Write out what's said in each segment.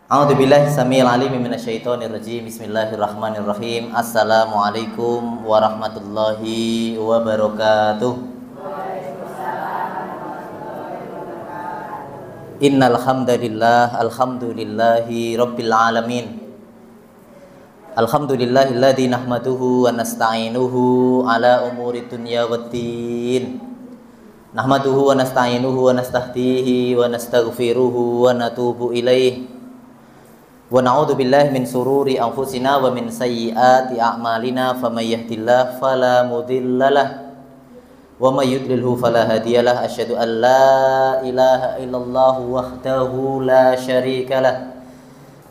A'udzubillahi samil alim minasyaitonir rajim. Bismillahirrahmanirrahim. Assalamualaikum warahmatullahi wabarakatuh. Innal hamdalillah alhamdulillahi rabbil alamin. Alhamdulillahilladzi nahmaduhu wa nasta'inuhu ala umuri dunya waddin. Nahmaduhu wa nasta'inuhu wa nastahdihi wa nastaghfiruhu wa natubu ilaihi. Wa na'udzu billahi min sururi anfusina wa min sayyiati a'malina faman yahdihillahu fala mudhillalah wa may yudlilhu fala hadiyalah. Asyhadu an la ilaha illallah wahdahu la syarikalah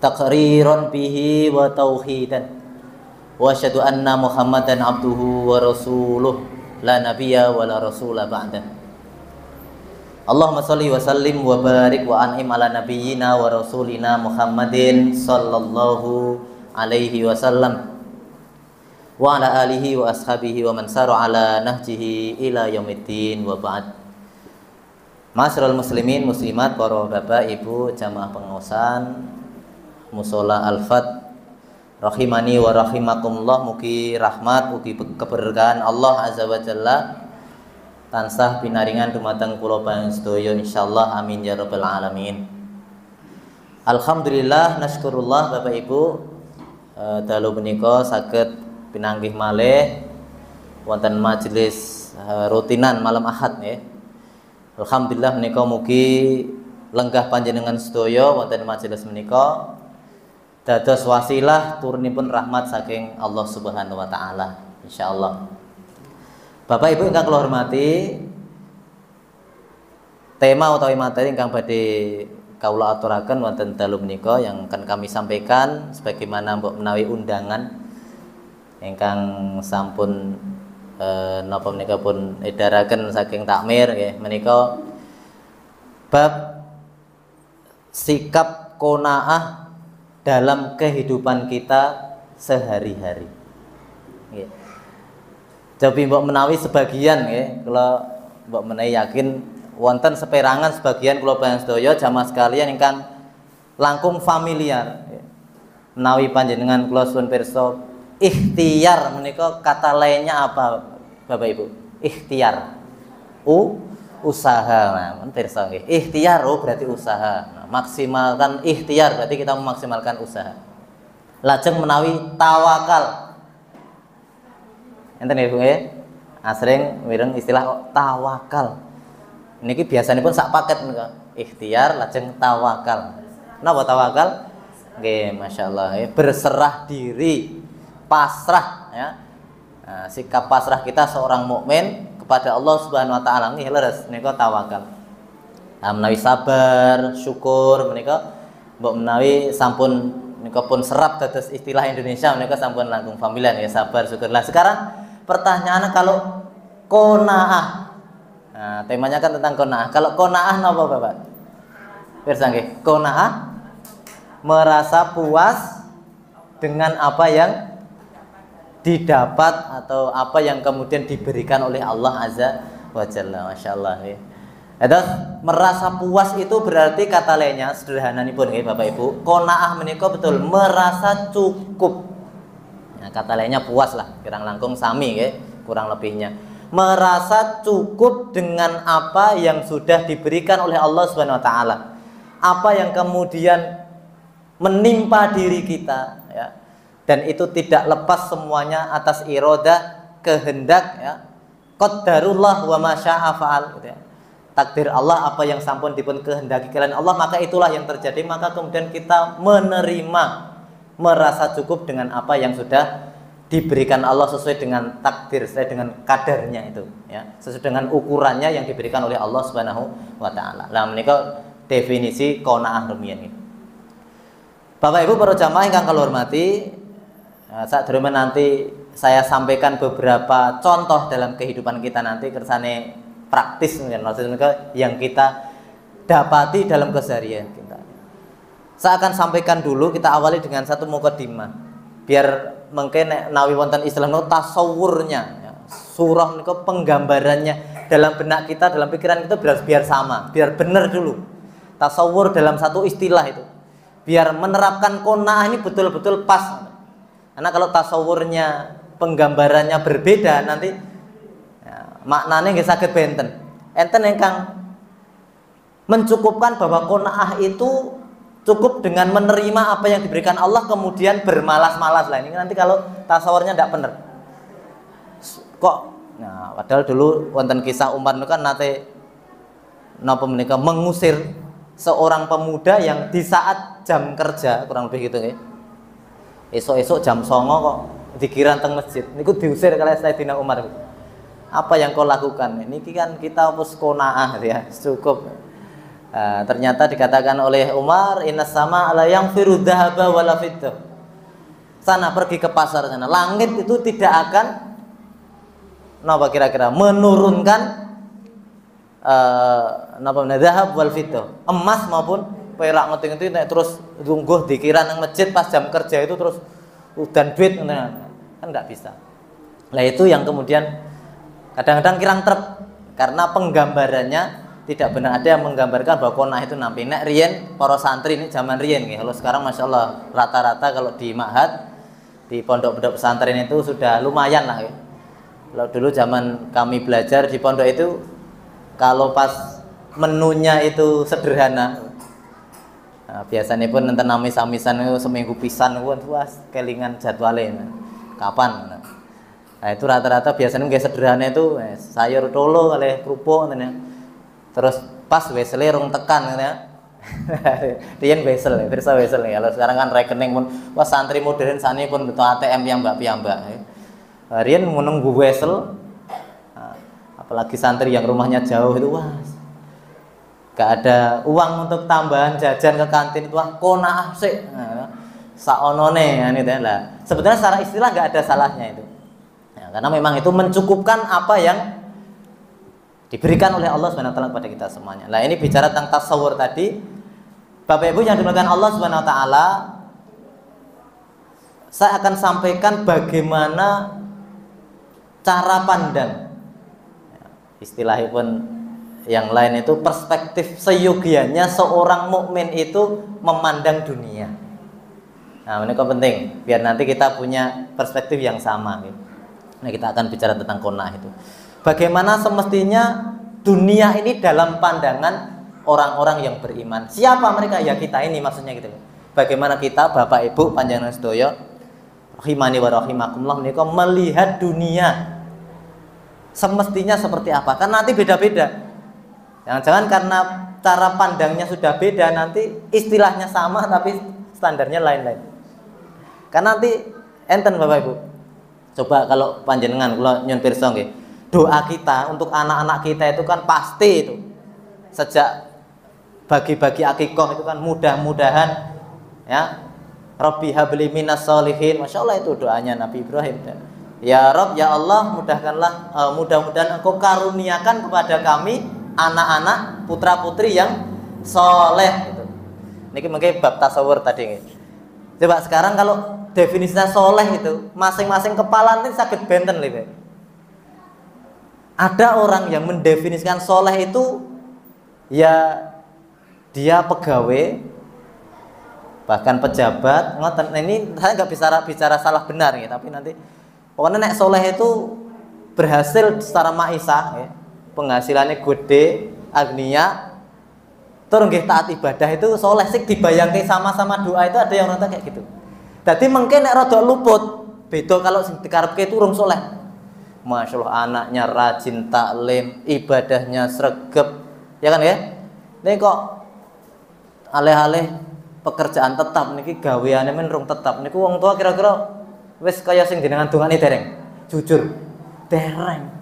taqriran bihi wa tauhidan wa asyhadu anna Muhammadan abduhu wa rasuluh la nabiyya wa la rasula ba'da. Allahumma sholli wa sallim wa barik wa an'im ala nabiyyina wa rasulina Muhammadin sallallahu alaihi wasallam wa ala alihi wa ashabihi wa man sara ala nahjihi ila yaumiddin wa ba'd. Ma'asyiral muslimin muslimat, para bapak ibu jamaah pengawasan Mushola Al-Fat rahimani wa rahimakumullah. Mugi rahmat mugi keberkahan Allah azza wa jalla tansah pinaringan dumateng kula panjenengan sedaya insyaallah, amin ya rabbal alamin. Alhamdulillah nasykurullah Bapak Ibu, dalu menika saged pinanggih malih wonten majelis rutinan malam Ahad nggih. Alhamdulillah menika mugi lenggah panjenengan sedaya wonten majelis menika dados wasilah turunipun rahmat saking Allah Subhanahu wa taala insyaallah. Bapak Ibu ingkang kula hormati, tema utawi materi ingkang badhe kawula aturaken wonten dalu menika yang akan kami sampaikan sebagaimana mbok menawi undangan ingkang sampun napa menika pun edaraken saking takmir nggih, menika bab sikap qanaah dalam kehidupan kita sehari-hari nggih. Jadi mbok menawi sebagian nggih, kula mbok menawi yakin wonten seperangan sebagian kula panjenengan sedaya jamaah sekalian ingkang langkung familiar nggih. Menawi panjenengan kula suwun pirsa, ikhtiar menika kata lainnya apa Bapak Ibu? Ikhtiar. Usaha. Nah, pirsa nggih. Ikhtiar berarti usaha. Nah, maksimalkan ikhtiar berarti kita memaksimalkan usaha. Lajeng menawi tawakal. Enten nggih Bu nggih, asring mireng istilah tawakal. Niki biasanipun sak paket menika. Ikhtiar lajeng tawakal. Napa tawakal? Nggih, masyaallah nggih, berserah diri, pasrah ya. Nah, sikap pasrah kita seorang mukmin kepada Allah Subhanahu wa taala nggih leres menika tawakal. Nah, menawi sabar, syukur menika mbok menawi sampun menika pun serap dados istilah Indonesia menika sampun langkung familiar ya, sabar, syukur. Lah sekarang pertanyaan kalau qanaah. Nah, temanya kan tentang qanaah. Kalau qanaah napa Bapak? Pirsa nggih, qanaah merasa puas dengan apa yang didapat atau apa yang kemudian diberikan oleh Allah azza wa jalla. Masyaallah nggih. Terus merasa puas itu berarti kata lainnya sederhananipun nggih Bapak Ibu, qanaah menika betul merasa cukup. Nah, kata lainnya puas lah, kirang langkung sami nggih, kurang lebihnya. Merasa cukup dengan apa yang sudah diberikan oleh Allah Subhanahu wa taala. Apa yang kemudian menimpa diri kita ya. Dan itu tidak lepas semuanya atas iradah, kehendak ya. Qadarullah wa ma syaa fa'al gitu ya. Takdir Allah, apa yang sampun dipun kehendaki kalian Allah, maka itulah yang terjadi. Maka kemudian kita menerima, merasa cukup dengan apa yang sudah diberikan Allah sesuai dengan takdir, sesuai dengan kadarnya itu ya, sesuai dengan ukurannya yang diberikan oleh Allah Subhanahu wa taala. Lah menika definisi qanaah rumiyin. Bapak Ibu para jamaah ingkang kula hormati, sadurunge nanti saya sampaikan beberapa contoh dalam kehidupan kita nanti kersane praktis maksudnya yang kita dapati dalam keseharian kita. Saya akan sampaikan dulu, kita awali dengan satu mukadimah biar mungkin nawi wonten istilah tasawurnya ya. Surah niku penggambarannya dalam benak kita, dalam pikiran kita biar sama, biar benar dulu. Tasawur dalam satu istilah itu. biar menerapkan qanaah ini betul-betul pas. Karena kalau tasawurnya, penggambarannya berbeda nanti ya, maknanya nggak saged benten. Enten ingkang mencukupkan bahwa qanaah itu cukup dengan menerima apa yang diberikan Allah kemudian bermalas-malas lah. Ini nanti kalau tasawurnya tidak benar. Kok nah, padahal dulu wonten kisah Umar itu kan nate napa menika mengusir seorang pemuda yang di saat jam kerja kurang lebih gitu nggih. Esok-esok jam 09.00 kok dikira teng masjid. Niku diusir kali Sayyidina Umar. Apa yang kau lakukan? Ini kan kita hapus qanaah ya, cukup. Ternyata dikatakan oleh Umar, innas sama la yaghfiru dzahaba wala fiddah. Sana pergi ke pasar sana. Langit itu tidak akan napa kira-kira menurunkan napa dzahab wal fiddah. Emas maupun perak ngeting-ngeting terus lungguh dikira nang masjid pas jam kerja itu terus udan duit kan enggak bisa. Nah itu yang kemudian kadang-kadang kirang trep karena penggambarannya tidak benar. Ada yang menggambarkan bahwa qanaah itu nampi nek riyen para santri ini zaman riyen nggih. Kalau sekarang masyaallah rata-rata kalau di ma'had di pondok-pondok pesantren itu sudah lumayan lah ya. Kalau dulu zaman kami belajar di pondok itu kalau pas menunya itu sederhana. Nah, biasanya pun nonton amis-amisan itu seminggu pisan wah kelingan jadwalnya kapan. Nah itu rata-rata biasanya nggak sederhana itu sayur tolo kali kerupuk ya. Terus pas wesel rong tekan ya. Riyen wesel ya, pirsa wesel ya. Kalau sekarang kan rekening pun wah santri modern sani pun betul ATM yang mbak-mbak ya. Riyen menunggu wesel. Nah, apalagi santri yang rumahnya jauh itu wah gak ada uang untuk tambahan jajan ke kantin itu wah qanaah sik. Nah, saonone ya itu lah. Sebenarnya secara istilah nggak ada salahnya itu. Ya, karena memang itu mencukupkan apa yang diberikan oleh Allah Subhanahu wa taala kepada kita semuanya. Nah, ini bicara tentang tasawur tadi. Bapak Ibu yang dimuliakan Allah Subhanahu wa taala, saya akan sampaikan bagaimana cara pandang. Ya, istilahnya pun yang lain itu perspektif seyogianya seorang mukmin itu memandang dunia. Nah, ini kok penting biar nanti kita punya perspektif yang sama. Gitu. Nah, kita akan bicara tentang qanaah itu. Bagaimana semestinya dunia ini dalam pandangan orang-orang yang beriman. Siapa mereka? Ya kita ini maksudnya gitu. Bagaimana kita Bapak Ibu panjenengan sedaya rahimani wa rahimakumullah menika melihat dunia semestinya seperti apa? Kan nanti beda-beda. Jangan-jangan karena cara pandangnya sudah beda nanti istilahnya sama tapi standarnya lain-lain. Karena nanti enten Bapak Ibu. Coba kalau panjenengan kula nyun pirsa nggih. Doa kita untuk anak-anak kita itu kan pasti itu. Sejak bagi-bagi akikah itu kan mudah-mudahan ya Rabbi habli minas sholihin. Masyaallah itu doanya Nabi Ibrahim. Ya Rabb ya Allah mudahkanlah mudah-mudahan Engkau karuniakan kepada kami anak-anak putra-putri yang soleh gitu. Ini mungkin bab tasawur tadi nih. Coba sekarang kalau definisinya soleh itu masing-masing kepala nanti sakit benten nih. Ada orang yang mendefinisikan soleh itu ya dia pegawai bahkan pejabat ngoten. Nah, ini saya nggak bicara salah benar ya, tapi nanti pokoknya nek soleh itu berhasil secara maisah ya. Penghasilannya gede, agnia, terus nggih taat ibadah itu soleh sih dibayangke sama-sama doa itu ada yang nonton kayak gitu. Jadi mungkin nek rada luput, beda kalau sing dikarepke itu urung soleh. Masya Allah anaknya rajin taklim, ibadahnya sregep, ya kan ya? Ini kok alih-alih pekerjaan tetap niki gaweane men rung tetap. Niku wong tua kira-kira wis kaya sing jenengan dongane dereng. Jujur, dereng.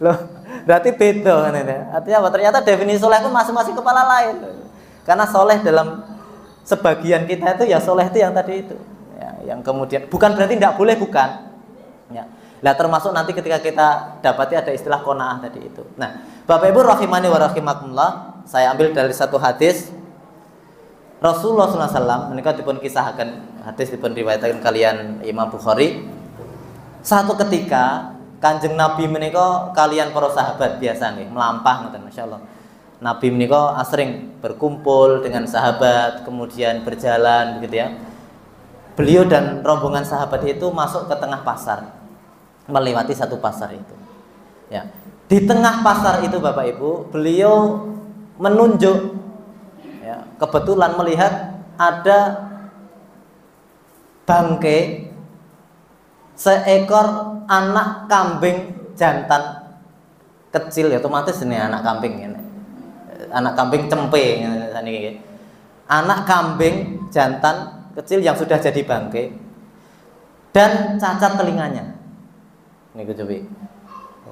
Loh, berarti beda kan ini. Artinya apa? Ternyata definisi soleh itu masing-masing kepala lain. Karena soleh dalam sebagian kita itu ya soleh itu yang tadi itu. Ya, yang kemudian bukan berarti tidak boleh bukan. Ya. Nah termasuk nanti ketika kita dapati ada istilah qanaah tadi itu. Nah, Bapak Ibu rahimani wa rahimakumullah, saya ambil dari satu hadis Rasulullah SAW menika dipun kisahkan hadis dipun riwayatkan kalian Imam Bukhari. Satu ketika Kanjeng Nabi menika kalian para sahabat biasa nih melampah ngoten masyaallah. Nabi menika asring berkumpul dengan sahabat, kemudian berjalan begitu ya. Beliau dan rombongan sahabat itu masuk ke tengah pasar, melewati satu pasar itu. Ya. Di tengah pasar itu Bapak Ibu, beliau menunjuk, ya, kebetulan melihat ada bangkai seekor anak kambing jantan kecil, ya otomatis ini anak kambing ini. Anak kambing cempe, anak kambing jantan kecil yang sudah jadi bangkai dan cacat telinganya. Ini coba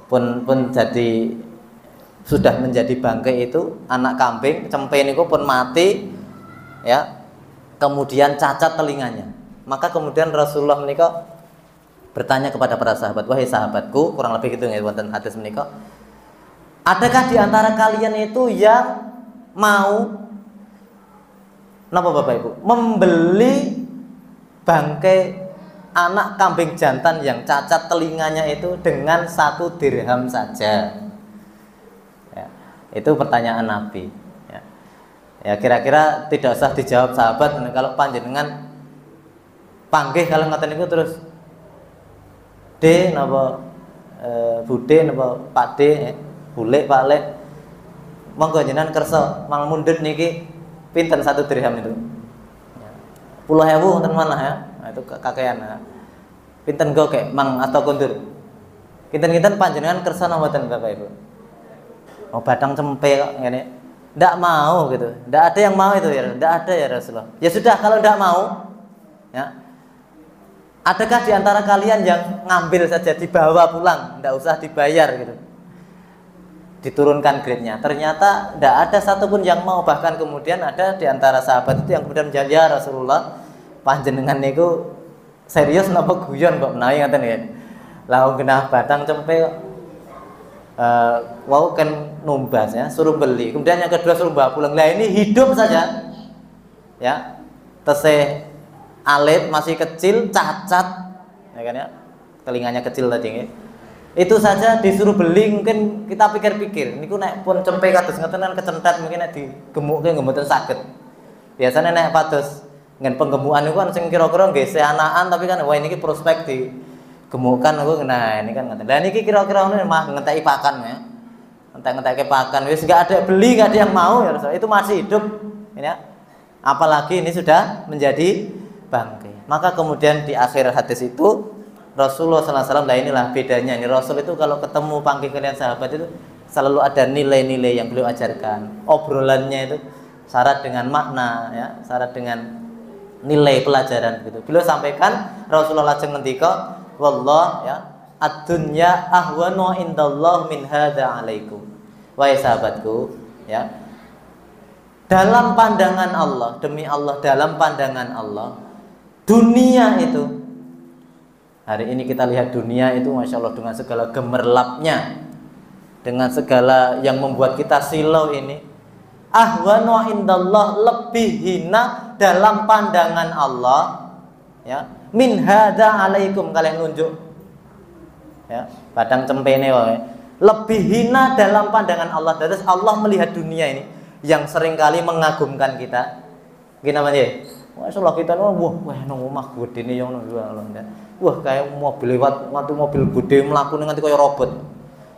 pun jadi sudah menjadi bangkai itu anak kambing cempe ini pun mati, ya, kemudian cacat telinganya. Maka kemudian Rasulullah menika bertanya kepada para sahabat, wahai sahabatku, kurang lebih gitu ya wonten hadis menika, adakah di antara kalian itu yang mau napa Bapak Ibu membeli bangkai anak kambing jantan yang cacat telinganya itu dengan 1 dirham saja? Ya, itu pertanyaan Nabi. Ya kira-kira tidak usah dijawab sahabat, kalau panjenengan panggih kalau ngaten niku terus D napa Bude napa Pak D, Bule Pak Le, monggo jenengan kersa mang mundhut niki pinten 1 dirham itu? 10.000 wonten manah ya. Nah, itu kakean. Ya. Pinten go kek mang atau kundur? Kinten-kinten panjenengan kersa napa mboten Bapak Ibu? Oh batang cempe kok ngene. Ndak mau gitu. Ndak ada yang mau itu ya. Ndak ada ya Rasulullah. Ya sudah kalau ndak mau, ya. Adakah di antara kalian yang ngambil saja dibawa pulang, ndak usah dibayar gitu? Diturunkan grade-nya. Ternyata tidak ada satupun yang mau. Bahkan kemudian ada di antara sahabat itu yang kemudian menjadi, ya Rasulullah, panjenengan niku serius napa guyon kok menawi ngaten ya. Lah genah batang cempe wau kan numbas ya, suruh beli. Kemudian yang kedua suruh bawa pulang. Lah ini hidup saja. Ya. Tesih alit masih kecil, cacat. Ya kan ya. Telinganya kecil tadi ya. Itu saja disuruh beli, mungkin kita pikir-pikir niku nek pun cempe kados ngeten kan kecentet mungkin nek digemukke nggih mboten saged. Biasanya nek pados ngen penggemukan niku kan sing kira-kira nggih seanaan tapi kan wah niki prospek digemukkan niku nah ini kan ngeten. Lah niki kira-kira ngono mah ngenteki pakan ya. Entek-enteke pakan wis enggak ada beli, enggak ada yang mau ya Rasul. Itu masih hidup ini ya. Apalagi ini sudah menjadi bangkai. Maka kemudian di akhir hadis itu Rasulullah SAW, nah inilah bedanya ini. Rasul itu kalau ketemu panggil kalian sahabat itu selalu ada nilai-nilai yang beliau ajarkan. Obrolannya itu syarat dengan makna, ya, syarat dengan nilai pelajaran gitu. Beliau sampaikan Rasulullah lajeng ngendika, wallah ya, ad-dunya ahwanu indallah min hadza alaikum. Wahai sahabatku, ya. Dalam pandangan Allah, demi Allah, dalam pandangan Allah, dunia itu hari ini kita lihat dunia itu Masya Allah dengan segala gemerlapnya, dengan segala yang membuat kita silau ini, ahwanu indallah, lebih hina dalam pandangan Allah, ya, min hadza alaikum, kalian nunjuk ya badang cempene wae, lebih hina dalam pandangan Allah. Terus Allah melihat dunia ini yang seringkali mengagumkan kita. Gini namanya, Masya Allah kita wah nang omah gedene yo ngono wah kayak mobil lewat waktu mobil gede mlaku nganti kaya robot.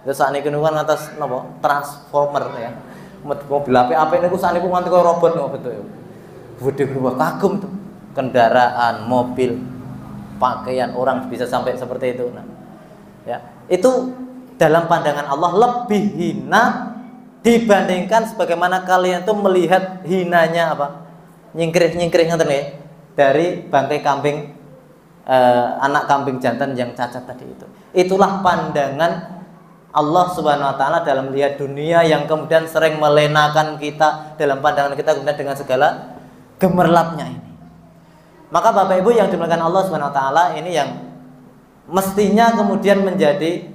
Terus sakniki niku kan atas napa transformer ya. Mobil apik niku sakniku nganti kaya robot niku betul. Gede wah kagum tuh. Kendaraan, mobil, pakaian orang bisa sampai seperti itu. Nah, ya, itu dalam pandangan Allah lebih hina dibandingkan sebagaimana kalian tuh melihat hinanya apa? Nyingkrih-nyingkrih ngoten ya dari bangkai kambing anak kambing jantan yang cacat tadi itu. Itulah pandangan Allah Subhanahu wa taala dalam melihat dunia yang kemudian sering melenakan kita dalam pandangan kita kemudian dengan segala gemerlapnya ini. Maka Bapak Ibu yang dimuliakan Allah Subhanahu wa taala ini yang mestinya kemudian menjadi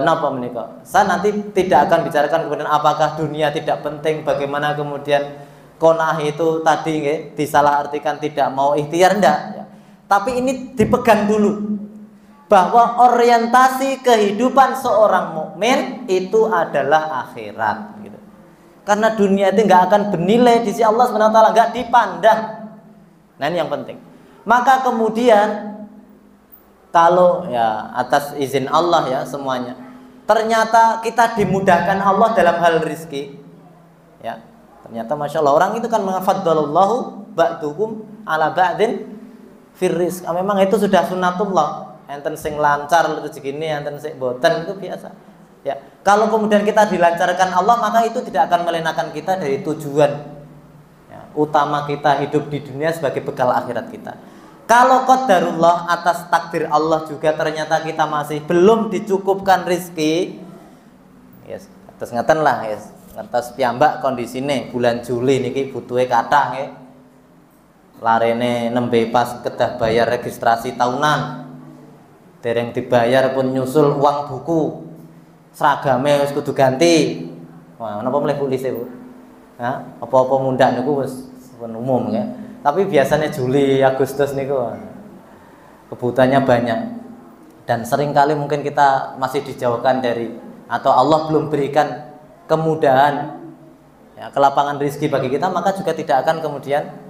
napa menika. Saya nanti tidak akan bicarakan kemudian apakah dunia tidak penting, bagaimana kemudian qanaah itu tadi nggih disalahartikan tidak mau ikhtiar ndak ya. Tapi ini dipegang dulu bahwa orientasi kehidupan seorang mukmin itu adalah akhirat gitu. Karena dunia itu nggak akan bernilai di sisi Allah Subhanahu wa taala, nggak dipandang. Nah, ini yang penting. Maka kemudian kalau ya atas izin Allah ya semuanya, ternyata kita dimudahkan Allah dalam hal rizki, ya ternyata masya Allah orang itu kan mengafaddalallahu ba'dukum ala ba'din firris. Memang itu sudah sunatullah. Enten sing lancar rezeki ini, enten sing boten, itu biasa. Ya, kalau kemudian kita dilancarkan Allah, maka itu tidak akan melenakan kita dari tujuan ya, utama kita hidup di dunia sebagai bekal akhirat kita. Kalau qadarullah atas takdir Allah juga ternyata kita masih belum dicukupkan rizki, yes, atas ngeten lah, yes, atas piyambak kondisine bulan Juli niki butuhe kathah nggih. Larene nembe pas kedah bayar registrasi tahunan. Dereng dibayar pun nyusul uang buku. Seragame wis kudu ganti. Wah, napa mleh Bu Lise, Bu? Hah? Apa-apa mundhak niku wis umum ya. Tapi biasanya Juli, Agustus niku kebutuhannya banyak. Dan seringkali mungkin kita masih dijauhkan dari atau Allah belum berikan kemudahan ya, kelapangan rezeki bagi kita, maka juga tidak akan kemudian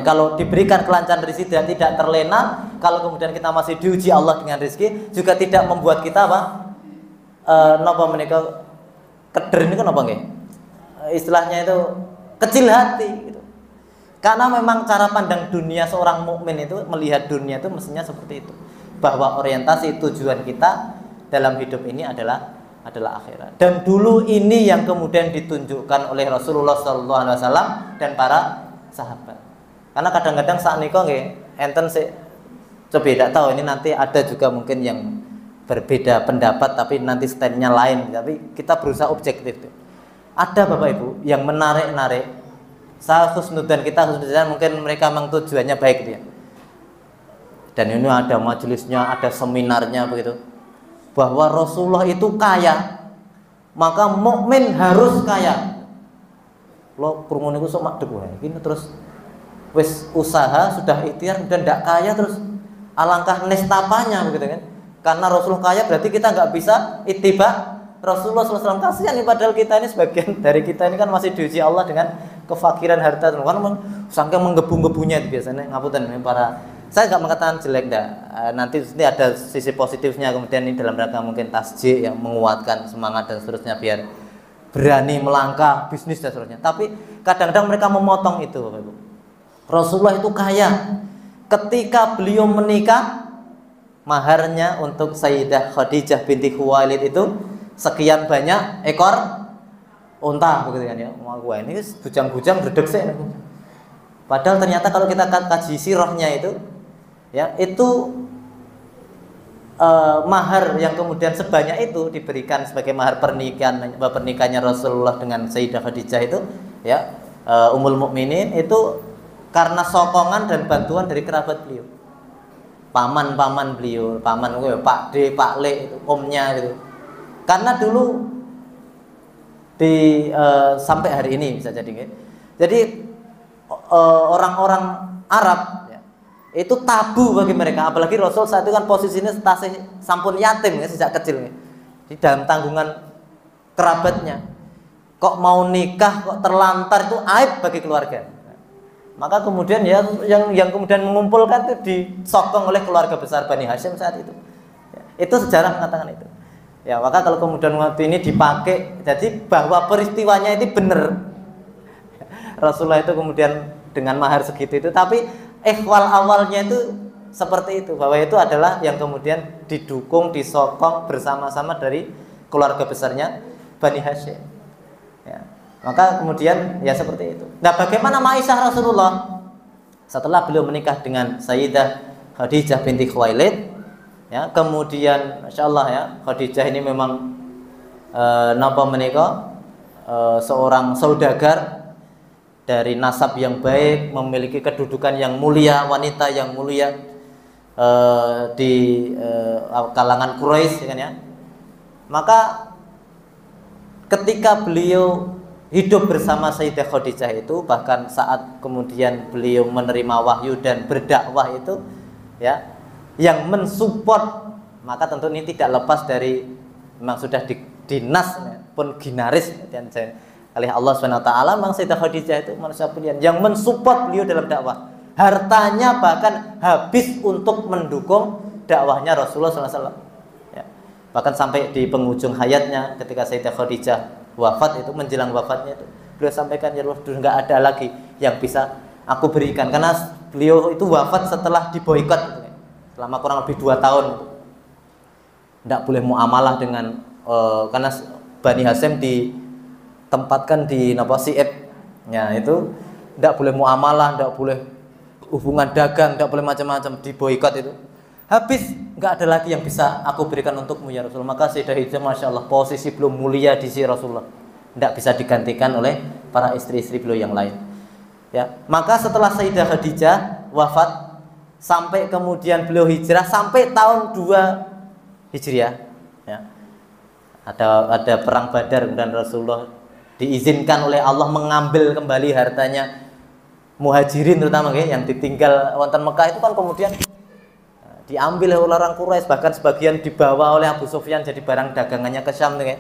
kalau diberikan kelancaran rezeki dan tidak terlena, kalau kemudian kita masih diuji Allah dengan rezeki, juga tidak membuat kita napa menika keder niku napa nggih? Istilahnya itu kecil hati gitu. Karena memang cara pandang dunia seorang mukmin itu melihat dunia itu mestinya seperti itu. Bahwa orientasi tujuan kita dalam hidup ini adalah akhirat. Dan dulu ini yang kemudian ditunjukkan oleh Rasulullah SAW dan para sahabat. Karena kadang-kadang saat niko nggih enten sih coba tidak tahu, ini nanti ada juga mungkin yang berbeda pendapat tapi nanti standnya lain, tapi kita berusaha objektif tuh. Ada Bapak Ibu yang menarik-narik, saya khusnudan kita khusnudan mungkin mereka memang tujuannya baik gitu ya. Dan ini ada majelisnya, ada seminarnya begitu. Bahwa Rasulullah itu kaya, maka mukmin harus kaya. Lo krungu niku sok madhep wae. Iki terus wis usaha sudah ikhtiar dan ndak kaya terus alangkah nestapanya begitu kan. Karena Rasulullah kaya berarti kita nggak bisa ittiba Rasulullah SAW. Kasihan nih, padahal kita ini sebagian dari kita ini kan masih diuji Allah dengan kefakiran harta. Kan saking menggebu-gebunya itu biasanya ngapunten para. Saya nggak mengatakan jelek dah. Nanti ada sisi positifnya kemudian ini dalam rangka mungkin tasjih yang menguatkan semangat dan seterusnya biar berani melangkah bisnis dan seterusnya. Tapi kadang-kadang mereka memotong itu, Bapak Ibu. Rasulullah itu kaya. Ketika beliau menikah, maharnya untuk Sayyidah Khadijah binti Khuwailid itu sekian banyak ekor unta begitu kan ya. Wah, ini bujang-bujang bredeg sih. Padahal ternyata kalau kita kaji sirahnya itu ya, itu mahar yang kemudian sebanyak itu diberikan sebagai mahar pernikahannya Rasulullah dengan Sayyidah Khadijah itu ya, Ummul Mukminin itu karena sokongan dan bantuan dari kerabat beliau, paman-paman beliau, paman gue Pak D, Pak Le itu omnya gitu. Karena dulu sampai hari ini bisa jadi orang-orang Arab ya, itu tabu bagi mereka, apalagi Rasul saat itu kan posisinya tasih sampun yatim ya, sejak kecil ya, di dalam tanggungan kerabatnya. Kok mau nikah kok terlantar, itu aib bagi keluarga. Maka kemudian ya yang kemudian mengumpulkan itu disokong oleh keluarga besar Bani Hashim saat itu ya, itu sejarah mengatakan itu ya. Maka kalau kemudian waktu ini dipakai, jadi bahwa peristiwanya itu benar, Rasulullah itu kemudian dengan mahar segitu itu, tapi ikhwal awalnya itu seperti itu, bahwa itu adalah yang kemudian didukung, disokong bersama-sama dari keluarga besarnya Bani Hashim ya. Maka kemudian ya seperti itu. Nah, bagaimana Aisyah Rasulullah setelah beliau menikah dengan Sayyidah Khadijah binti Khuwailid ya, kemudian Masya Allah ya, Khadijah ini memang napa menika seorang saudagar dari nasab yang baik, memiliki kedudukan yang mulia, wanita yang mulia di kalangan Quraisy kan ya. Maka ketika beliau hidup bersama Sayyidah Khadijah itu, bahkan saat kemudian beliau menerima wahyu dan berdakwah itu ya, yang mensupport, maka tentu ini tidak lepas dari memang sudah dinas pun ginaris oleh Allah Subhanahu wa taala. Memang Sayyidah Khadijah itu manusia pilihan yang mensupport beliau dalam dakwah. Hartanya bahkan habis untuk mendukung dakwahnya Rasulullah SAW. Ya. Bahkan sampai di penghujung hayatnya ketika Sayyidah Khadijah wafat itu, menjelang wafatnya itu, beliau sampaikan, ya Allah, nggak ada lagi yang bisa aku berikan, karena beliau itu wafat setelah diboikot gitu, selama kurang lebih 2 tahun. Tidak boleh muamalah dengan karena Bani Hasyim ditempatkan di Si'ib, ya itu tidak boleh muamalah, tidak boleh hubungan dagang, tidak boleh macam-macam, diboikot itu. Habis nggak ada lagi yang bisa aku berikan untukmu ya Rasulullah. Maka Sayyidah Khadijah, masya Allah, posisi belum mulia di sisi Rasulullah, tidak bisa digantikan oleh para istri-istri beliau yang lain. Ya, maka setelah Sayyidah Khadijah wafat sampai kemudian beliau hijrah sampai tahun 2 Hijriah, ya, ada perang Badar dan Rasulullah diizinkan oleh Allah mengambil kembali hartanya Muhajirin terutama yang ditinggal wonten Mekah itu kan kemudian diambil oleh orang Quraisy, bahkan sebagian dibawa oleh Abu Sufyan jadi barang dagangannya ke Syam ya.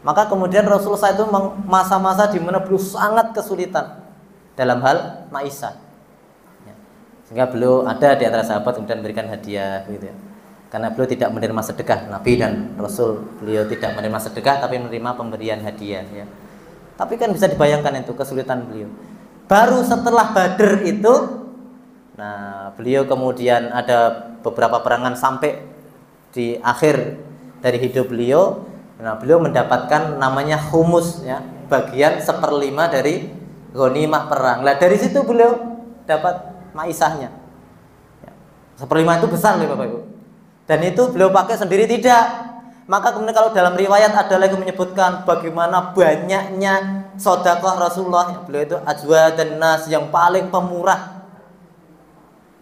Maka kemudian Rasulullah itu masa-masa di mana beliau sangat kesulitan dalam hal maisha, ya. Sehingga beliau ada di antara sahabat kemudian memberikan hadiah gitu ya. Karena beliau tidak menerima sedekah, Nabi dan Rasul beliau tidak menerima sedekah tapi menerima pemberian hadiah ya. Tapi kan bisa dibayangkan itu kesulitan beliau. Baru setelah Badr itu, nah beliau kemudian ada beberapa perangan sampai di akhir dari hidup beliau. Nah beliau mendapatkan namanya humus ya, bagian 1/5 dari ghanimah perang. Nah dari situ beliau dapat maisahnya ya. 1/5 itu besar loh Bapak Ibu. Dan itu beliau pakai sendiri tidak. Maka kemudian kalau dalam riwayat ada lagi menyebutkan bagaimana banyaknya sedekah Rasulullah. Beliau itu ajwa dan nas, yang paling pemurah.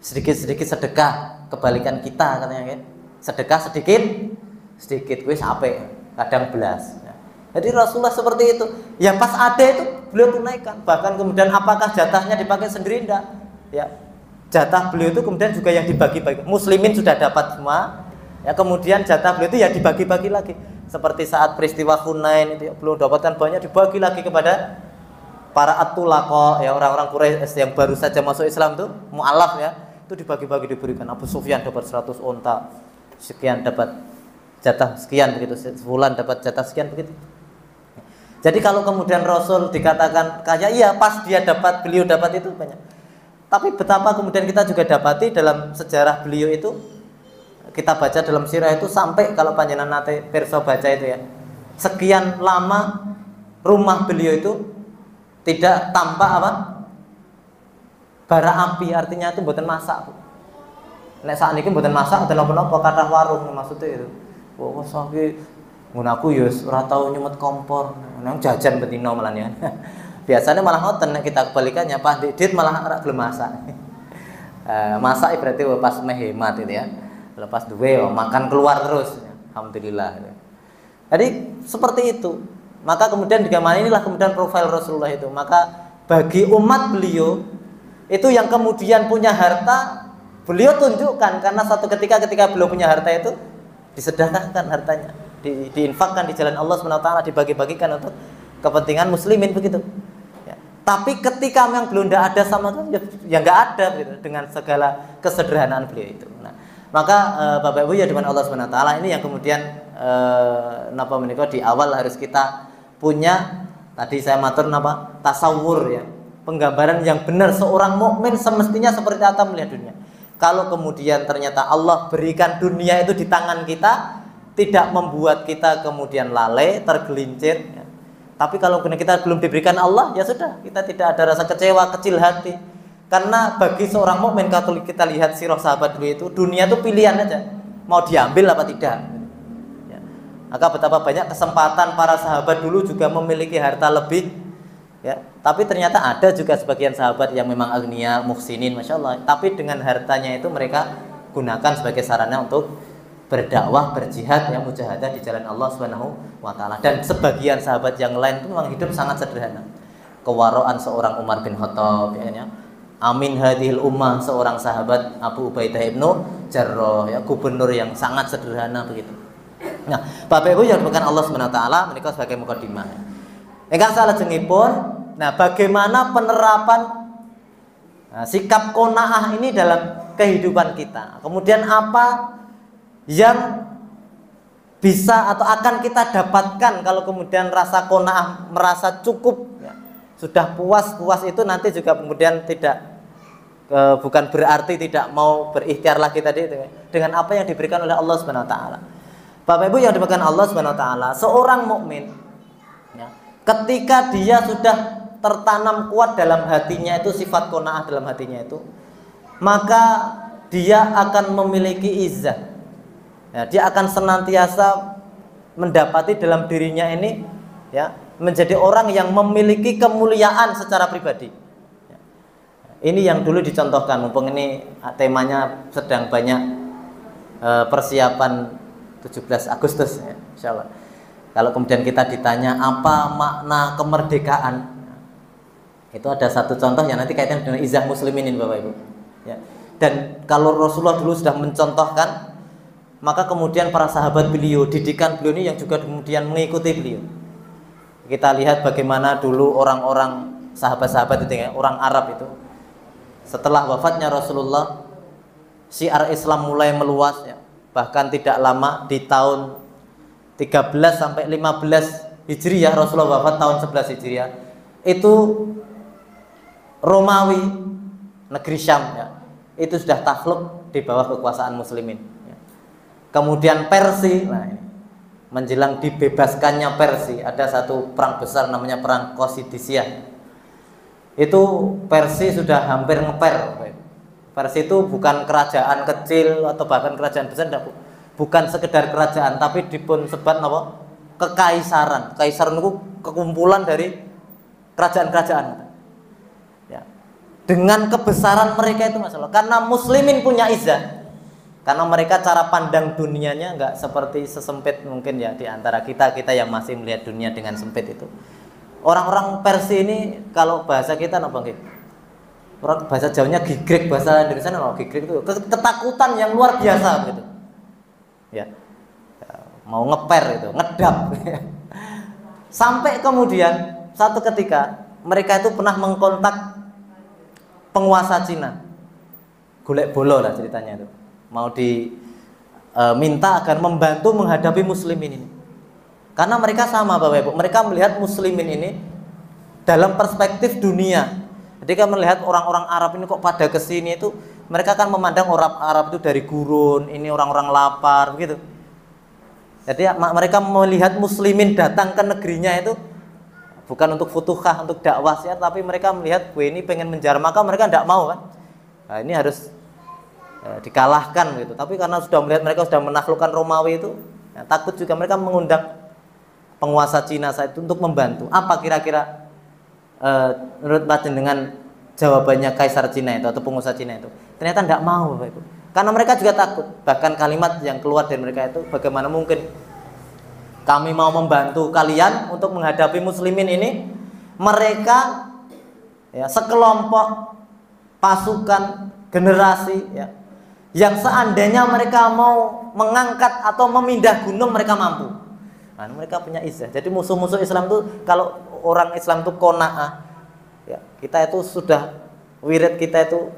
Sedikit-sedikit sedekah, kebalikan kita katanya ya. Sedekah sedikit gue sampai kadang belas. Jadi Rasulullah seperti itu. Ya pas ada itu beliau tunaikan. Bahkan kemudian apakah jatahnya dipakai sendiri enggak? Ya. Jatah beliau itu kemudian juga yang dibagi-bagi. Muslimin sudah dapat semua. Ya, kemudian jatah beliau itu ya dibagi-bagi lagi. Seperti saat peristiwa Hunain itu ya, beliau dapatkan banyak, dibagi lagi kepada para at-tulaqa ya, orang-orang Quraisy yang baru saja masuk Islam tuh, mu'alaf ya. Itu dibagi-bagi, diberikan. Abu Sufyan dapat 100 onta, sekian dapat jatah sekian begitu, sebulan dapat jatah sekian begitu. Jadi kalau kemudian Rasul dikatakan kaya, iya pas dia dapat, beliau dapat itu banyak. Tapi betapa kemudian kita juga dapati dalam sejarah beliau itu, kita baca dalam sirah itu sampai kalau panjenengan nate perso baca itu ya, sekian lama rumah beliau itu tidak tampak apa? Bara api, artinya itu mboten masak. Nek saat ini mboten masak, mboten apa-apa, kathah warung maksudnya itu. Wah, saiki ngono aku ya ora tau nyumet kompor, nang jajan betino malah ya. Biasanya malah ngoten, nek kita kebalikannya Pak Didit malah ora gelem masak. Masak berarti pas meh hemat itu ya. Lepas duwe makan keluar terus. Alhamdulillah. Jadi seperti itu. Maka kemudian di gambar inilah kemudian profil Rasulullah itu. Maka bagi umat beliau itu yang kemudian punya harta, beliau tunjukkan karena satu ketika beliau punya harta itu disedekahkan hartanya, diinfakkan di jalan Allah SWT, dibagi-bagikan untuk kepentingan muslimin begitu. Ya. Tapi ketika memang belum ada sama itu, ya nggak ada gitu, dengan segala kesederhanaan beliau itu. Nah, maka Bapak Ibu ya dengan Allah SWT ini yang kemudian napa menika di awal harus kita punya, tadi saya matur napa tasawur ya, penggambaran yang benar seorang mukmin semestinya seperti apa melihat dunia. Kalau kemudian ternyata Allah berikan dunia itu di tangan kita, tidak membuat kita kemudian lalai, tergelincir ya. Tapi kalau kita belum diberikan Allah, ya sudah, kita tidak ada rasa kecewa, kecil hati. Karena bagi seorang mukmin, kalau kita lihat sirah sahabat dulu itu, dunia itu pilihan aja, mau diambil apa tidak ya. Maka betapa banyak kesempatan para sahabat dulu juga memiliki harta lebih ya. Tapi ternyata ada juga sebagian sahabat yang memang agniya, muhsinin, masya Allah, tapi dengan hartanya itu mereka gunakan sebagai sarana untuk berdakwah, berjihad, yang mujahadah di jalan Allah SWT. Dan sebagian sahabat yang lain itu memang hidup sangat sederhana. Kewaraan seorang Umar bin Khattab ya, Amin hadhil ummah seorang sahabat Abu Ubaidah ibnu Jarrah ya, gubernur yang sangat sederhana begitu Nah, Bapak Ibu yang dimakan Allah Subhanahu wa taala menika sebagai mukadimah. Ingkang salajengipun, nah bagaimana penerapan sikap qanaah ini dalam kehidupan kita. Kemudian apa yang bisa atau akan kita dapatkan kalau kemudian rasa qanaah, merasa cukup ya, sudah puas itu nanti juga kemudian tidak bukan berarti tidak mau berikhtiar lagi tadi dengan apa yang diberikan oleh Allah Subhanahu wa taala. Bapak Ibu yang dimakan Allah Subhanahu wa taala, seorang mukmin ya, ketika dia sudah tertanam kuat dalam hatinya itu sifat qanaah dalam hatinya itu, maka dia akan memiliki izzah. Ya, dia akan senantiasa mendapati dalam dirinya ini ya menjadi orang yang memiliki kemuliaan secara pribadi. Ya. Ini yang dulu dicontohkan, mumpung ini temanya sedang banyak persiapan 17 Agustus ya, insyaallah. Kalau kemudian kita ditanya apa makna kemerdekaan, itu ada satu contoh yang nanti kaitan dengan izah muslimin ini Bapak Ibu ya. Dan kalau Rasulullah dulu sudah mencontohkan, maka kemudian para sahabat beliau, didikan beliau ini yang juga kemudian mengikuti beliau. Kita lihat bagaimana dulu orang-orang sahabat-sahabat itu ya, orang Arab itu setelah wafatnya Rasulullah, syiar Islam mulai meluas ya. Bahkan tidak lama di tahun 13 sampai 15 Hijriah, Rasulullah wafat tahun 11 Hijriah, itu Romawi, negeri Syam ya, itu sudah takluk di bawah kekuasaan muslimin ya. Kemudian Persia, nah ini menjelang dibebaskannya Persia, ada satu perang besar namanya perang Qasidisiyah. Itu Persia sudah hampir ngeper. Persia itu bukan kerajaan kecil atau bahkan kerajaan besar, bukan sekedar kerajaan, tapi dipun sebat apa? Kekaisaran. Kekaisaran itu kekumpulan dari kerajaan-kerajaan. Ya. Dengan kebesaran mereka itu masalah. Karena muslimin punya izzah. Karena mereka cara pandang dunianya nggak seperti sesempit mungkin ya di antara kita yang masih melihat dunia dengan sempit itu. Orang-orang Persia ini kalau bahasa kita apa gitu? Orang bahasa Jawanya gigrek, bahasa Indonesia gigrek itu ketakutan yang luar biasa gitu. Ya. Mau ngeper itu, ngedap. Sampai kemudian satu ketika mereka itu pernah mengkontak penguasa Cina. Golek bolo lah ceritanya itu. Mau diminta agar membantu menghadapi muslimin ini. Karena mereka sama Bapak Ibu, mereka melihat muslimin ini dalam perspektif dunia. Ketika melihat orang-orang Arab ini kok pada kesini itu, mereka kan memandang orang Arab itu dari gurun, ini orang-orang lapar begitu. Jadi mereka melihat muslimin datang ke negerinya itu bukan untuk futuhah, untuk dakwah ya, tapi mereka melihat gue ini pengen menjarah, maka mereka tidak mau kan. Nah, ini harus dikalahkan gitu. Tapi karena sudah melihat mereka sudah menaklukkan Romawi itu, ya, takut juga mereka mengundang penguasa Cina saat itu untuk membantu. Apa kira-kira menurut dengan jawabannya Kaisar Cina itu atau pengusaha Cina itu? Ternyata tidak mau Bapak Ibu. Karena mereka juga takut. Bahkan kalimat yang keluar dari mereka itu, bagaimana mungkin kami mau membantu kalian untuk menghadapi muslimin ini? Mereka ya, sekelompok pasukan generasi ya, yang seandainya mereka mau mengangkat atau memindah gunung mereka mampu. Nah, mereka punya izzah. Jadi musuh-musuh Islam itu, kalau orang Islam itu qanaah ya, kita itu sudah wirid kita itu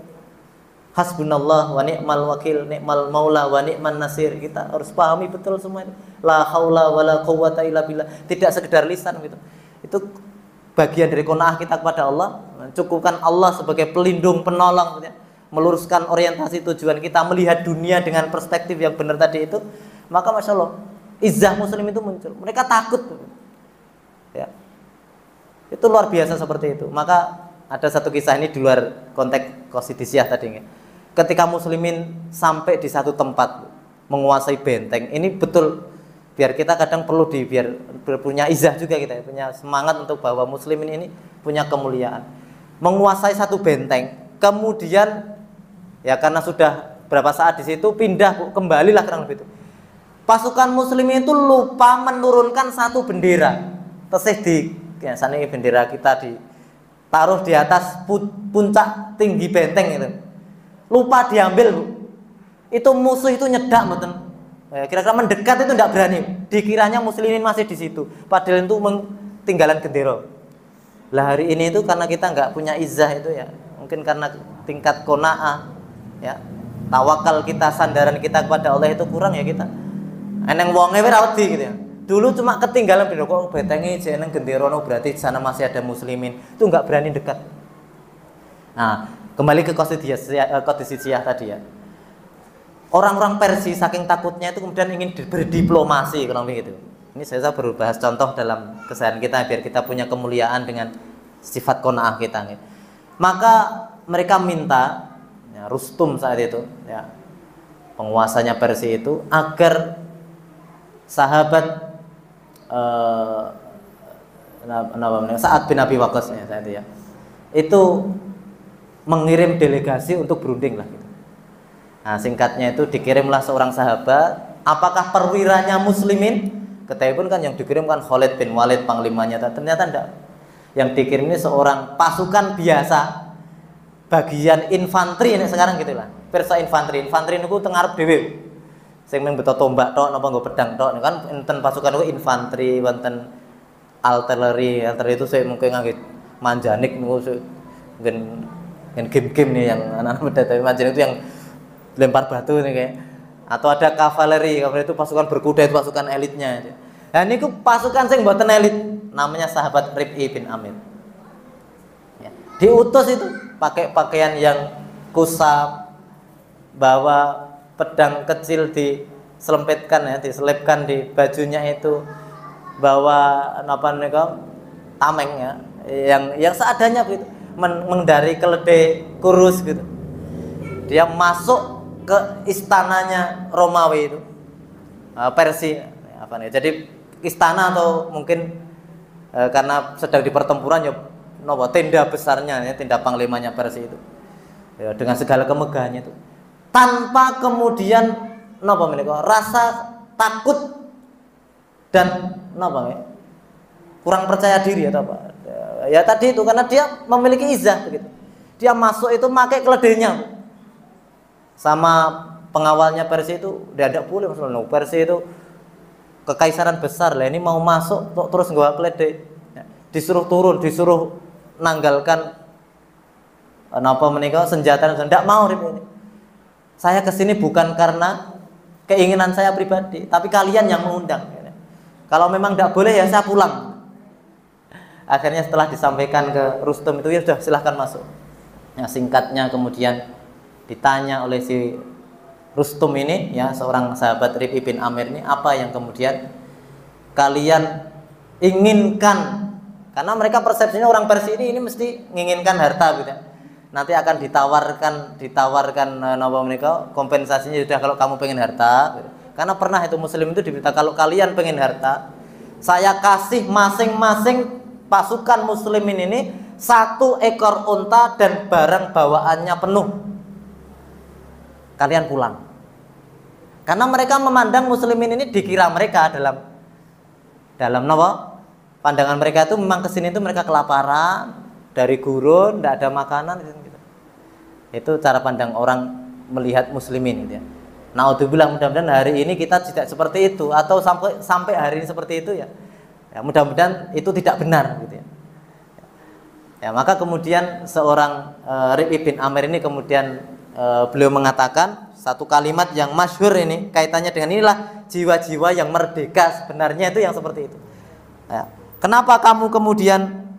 hasbunallah wa ni'mal wakil, ni'mal maula wa ni'man nasir. Kita harus pahami betul semua itu. La haula wala quwwata illa billah. Tidak sekedar lisan gitu. Itu bagian dari qanaah kita kepada Allah. Cukupkan Allah sebagai pelindung, penolong gitu ya. Meluruskan orientasi tujuan kita, melihat dunia dengan perspektif yang benar tadi itu, maka Masya Allah izzah muslim itu muncul. Mereka takut ya. Itu luar biasa seperti itu. Maka ada satu kisah ini di luar konteks Qasidisiyah tadi ya. Ketika muslimin sampai di satu tempat menguasai benteng, ini betul biar kita kadang perlu biar punya izzah juga kita ya, punya semangat untuk bahwa muslimin ini punya kemuliaan. Menguasai satu benteng, kemudian ya karena sudah berapa saat di situ pindah kembalilah kurang lebih itu. Pasukan muslimin itu lupa menurunkan satu bendera. Tesih di ya, sana ini bendera kita ditaruh di atas puncak tinggi benteng itu. Lupa diambil Bu. Itu musuh itu nyedak mboten. kira-kira mendekat itu tidak berani. Dikiranya muslimin masih di situ, padahal itu tinggalan gendera. Lah hari ini itu karena kita nggak punya izah itu ya, mungkin karena tingkat qanaah ya, tawakal kita, sandaran kita kepada Allah itu kurang ya kita. Eneng wonge ora wedi gitu ya. Dulu cuma ketinggalan beda kok betenge jeneng gendera berarti di sana masih ada muslimin. Itu nggak berani dekat. Nah, kembali ke Qadisiyah tadi ya. Orang-orang Persia saking takutnya itu kemudian ingin berdiplomasi kurang lebih gitu. Ini saya baru bahas contoh dalam keseharian kita biar kita punya kemuliaan dengan sifat qanaah kita. Gitu. Maka mereka minta ya, Rustum saat itu ya, penguasanya Persia itu agar sahabat Sa'ad bin Abi Waqqas ya, saat itu ya, itu mengirim delegasi untuk berunding lah gitu. Nah, singkatnya itu dikirimlah seorang sahabat. Apakah perwiranya muslimin? Ketahui pun kan yang dikirim kan Khalid bin Walid panglimanya. Ternyata enggak. Yang dikirim ini seorang pasukan biasa, bagian infanteri ini sekarang gitulah. Persa infanteri niku teng ngarep dhewe. Sing mung beto tombak tok napa nggo pedang tok kan enten pasukan niku infanteri, wonten artileri. Artileri itu saya mungkin ngangge manjanik niku gen game-game nih yang anak-anak muda tapi manjanik itu yang lempar batu nih kayak, atau ada kavaleri itu pasukan berkuda, itu pasukan elitnya. Nah ini pasukan sing mboten elit, namanya sahabat Rib'i bin Amir. Ya. Diutus itu pakai pakaian yang kusam, bawa pedang kecil diselempitkan ya, diselipkan di bajunya itu, bawa apa nih tameng ya, yang seadanya gitu, mengendari keledai kurus gitu. Dia masuk ke istananya Romawi itu, Persia apa nih? Jadi istana atau mungkin karena sedang di pertempuran ya, tenda besarnya ya, tenda panglimanya Persia itu ya, dengan segala kemegahannya itu, tanpa kemudian rasa takut dan kurang percaya diri atau apa ya tadi itu, karena dia memiliki izah begitu. Dia masuk itu pakai keledainya. Sama pengawalnya Persia itu tidak boleh maksudnya. Persia itu kekaisaran besar lah, ini mau masuk terus nggak keledai ya, disuruh turun, disuruh nanggalkan senjata, tidak mau ini. Saya kesini bukan karena keinginan saya pribadi, tapi kalian yang mengundang ya. Kalau memang tidak boleh ya saya pulang. Akhirnya setelah disampaikan ke Rustum itu ya sudah silahkan masuk. Nah, singkatnya kemudian ditanya oleh si Rustum ini ya, seorang sahabat Rib'i bin Amir ini, apa yang kemudian kalian inginkan? Karena mereka persepsinya orang Persia ini mesti menginginkan harta gitu. Nanti akan ditawarkan kompensasinya sudah kalau kamu pengen harta gitu. Karena pernah itu muslim itu diberita, kalau kalian pengen harta, saya kasih masing-masing pasukan muslimin ini 1 ekor unta dan barang bawaannya penuh. Kalian pulang. Karena mereka memandang muslimin ini, dikira mereka dalam pandangan mereka itu memang kesini itu mereka kelaparan, dari gurun, tidak ada makanan gitu. Itu cara pandang orang melihat muslimin gitu ya. Naudzubillah, mudah-mudahan hari ini kita tidak seperti itu, atau sampai hari ini seperti itu ya. Ya mudah-mudahan itu tidak benar gitu ya. Ya, maka kemudian seorang Rib'i bin Amir ini kemudian beliau mengatakan satu kalimat yang masyhur ini, kaitannya dengan inilah jiwa-jiwa yang merdeka sebenarnya itu yang seperti itu ya. Kenapa kamu kemudian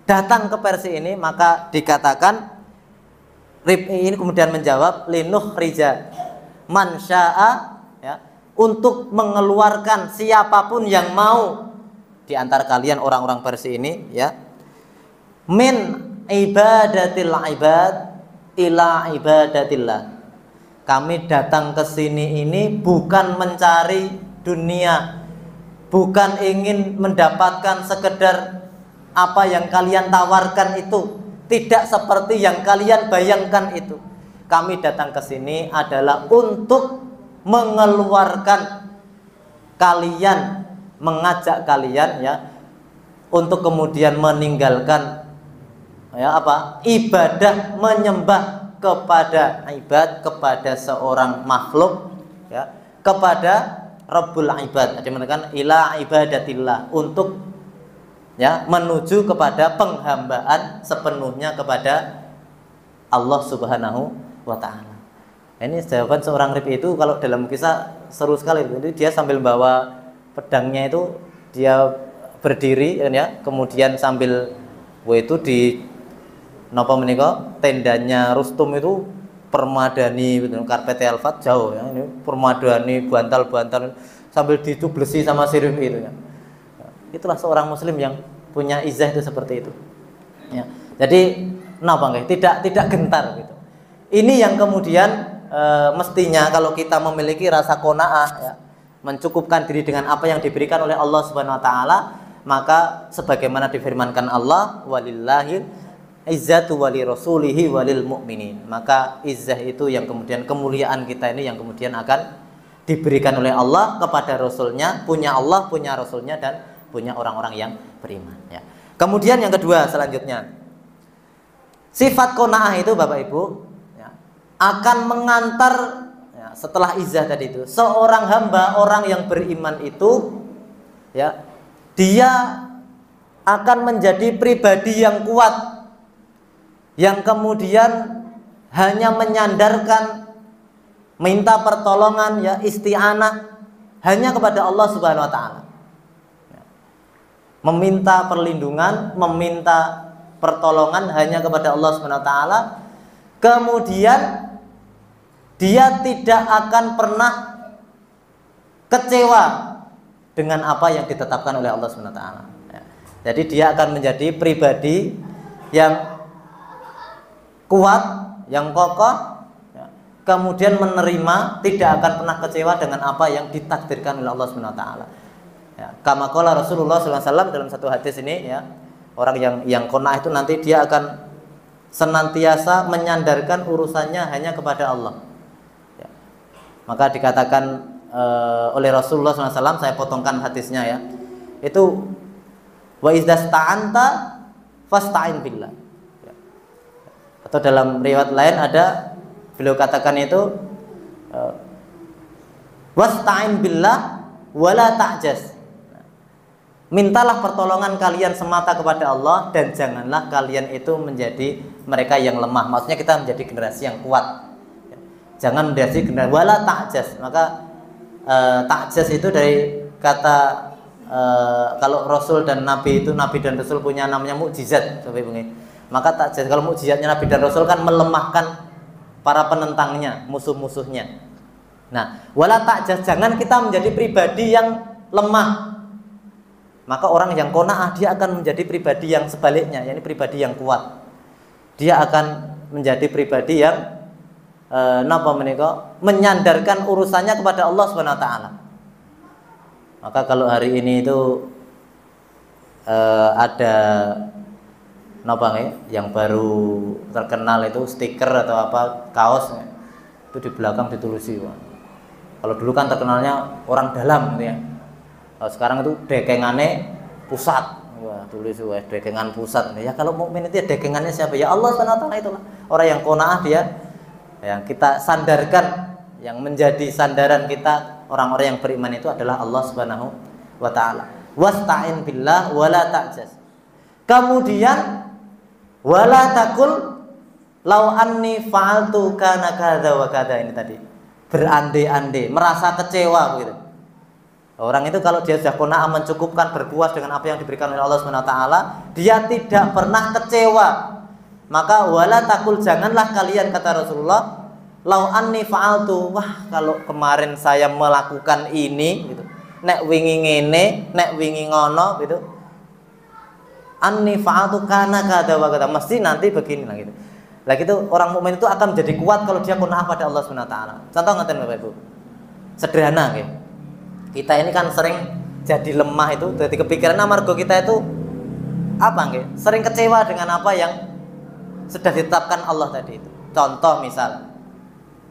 datang ke Persia ini? Maka dikatakan Rib'i ini kemudian menjawab, linuh rija man sya'a ya, untuk mengeluarkan siapapun yang mau di antara kalian orang-orang Persia ini ya, min ibadatil ibad ila ibadatillah. Kami datang ke sini ini bukan mencari dunia, bukan ingin mendapatkan sekedar apa yang kalian tawarkan itu, tidak seperti yang kalian bayangkan itu. Kami datang ke sini adalah untuk mengeluarkan kalian, mengajak kalian ya, untuk kemudian meninggalkan ya ibadah menyembah kepada ibad, kepada seorang makhluk, ya, kepada Rabbul Ibad. Ada mengatakan ila ibadatillah, untuk ya menuju kepada penghambaan sepenuhnya kepada Allah Subhanahu wa taala. Ini jawaban seorang Rib'i itu kalau dalam kisah seru sekali. Jadi dia sambil bawa pedangnya itu dia berdiri ya, kemudian sambil itu di napa menika tendanya Rustum itu permadani gitu, karpet Alfat jauh ya, ini permadani bantal-bantal sambil dicublesi sama si Rib'i itu ya. Itulah seorang muslim yang punya izah itu seperti itu. Ya. Jadi napa nggih? Tidak gentar gitu. Ini yang kemudian mestinya kalau kita memiliki rasa qanaah ya, mencukupkan diri dengan apa yang diberikan oleh Allah Subhanahu wa taala, maka sebagaimana difirmankan Allah, walillahil izzatu wali rasulihi walil mu'minin. Maka izzah itu yang kemudian kemuliaan kita ini yang kemudian akan diberikan oleh Allah kepada Rasulnya, punya Allah, punya Rasulnya, dan punya orang-orang yang beriman ya. Kemudian yang kedua selanjutnya, sifat qanaah itu Bapak Ibu ya, akan mengantar ya, setelah izzah tadi itu, seorang hamba, orang yang beriman itu ya, dia akan menjadi pribadi yang kuat, yang kemudian hanya menyandarkan, minta pertolongan ya, isti'anah hanya kepada Allah Subhanahu wa taala. Meminta perlindungan, meminta pertolongan hanya kepada Allah Subhanahu wa taala. Kemudian dia tidak akan pernah kecewa dengan apa yang ditetapkan oleh Allah Subhanahu wa taala. Jadi dia akan menjadi pribadi yang kuat, yang kokoh, kemudian menerima, tidak akan pernah kecewa dengan apa yang ditakdirkan oleh Allah Subhanahu wa taala. Ya, kama qala Rasulullah SAW dalam satu hadis ini ya, orang yang qanaah itu nanti dia akan senantiasa menyandarkan urusannya hanya kepada Allah. Ya. Maka dikatakan oleh Rasulullah SAW, saya potongkan hadisnya ya, itu wa izdasta'anta fasta'in billah. Ya. Atau dalam riwayat lain ada beliau katakan itu wasta'in billah wala ta'jaz. Mintalah pertolongan kalian semata kepada Allah dan janganlah kalian itu menjadi mereka yang lemah. Maksudnya kita menjadi generasi yang kuat. Jangan menjadi generasi wala ta'jaz. Maka ta'jaz itu dari kata kalau Rasul dan Nabi itu, Nabi dan Rasul punya namanya mukjizat. Maka ta'jaz, kalau mukjizatnya Nabi dan Rasul kan melemahkan para penentangnya, musuh-musuhnya. Nah, wala ta'jaz, jangan kita menjadi pribadi yang lemah. Maka orang yang qanaah dia akan menjadi pribadi yang sebaliknya, yakni pribadi yang kuat. Dia akan menjadi pribadi yang menyandarkan urusannya kepada Allah Subhanahu wa taala. Maka kalau hari ini itu ada yang baru terkenal itu stiker atau apa, kaos itu di belakang ditulis. Kalau dulu kan terkenalnya orang dalam gitu ya. Sekarang itu dekengane pusat. Wah, tulis dekengan pusat. Ya kalau mukmin itu ya dekengannya siapa? Ya Allah Subhanahu wa taala, itulah. Orang yang qanaah dia yang kita sandarkan, yang menjadi sandaran kita orang-orang yang beriman itu adalah Allah Subhanahu wa taala. Wasta'in billah wala ta'jaz. Kemudian wala taqul law anni fa'altu kana kadza wa kadza, ini tadi. Berandai-andai, merasa kecewa begitu. Orang itu kalau dia sudah qanaah, mencukupkan, berpuas dengan apa yang diberikan oleh Allah Subhanahu wa taala, dia tidak pernah kecewa. Maka wala taqul, janganlah kalian, kata Rasulullah, lau anni fa'altu, wah kalau kemarin saya melakukan ini gitu. Nek wingi ngene, nek wingi ngono gitu. Anni fa'altu kana kada wa kada, mesti nanti begini lah gitu. Lah gitu, orang mukmin itu akan menjadi kuat kalau dia qanaah pada Allah Subhanahu wa taala. Contoh ngaten Bapak Ibu. Sederhana nggih. Kita ini kan sering jadi lemah itu, jadi kepikiran amarga kita itu apa nggih? Sering kecewa dengan apa yang sudah ditetapkan Allah tadi itu. Contoh misal,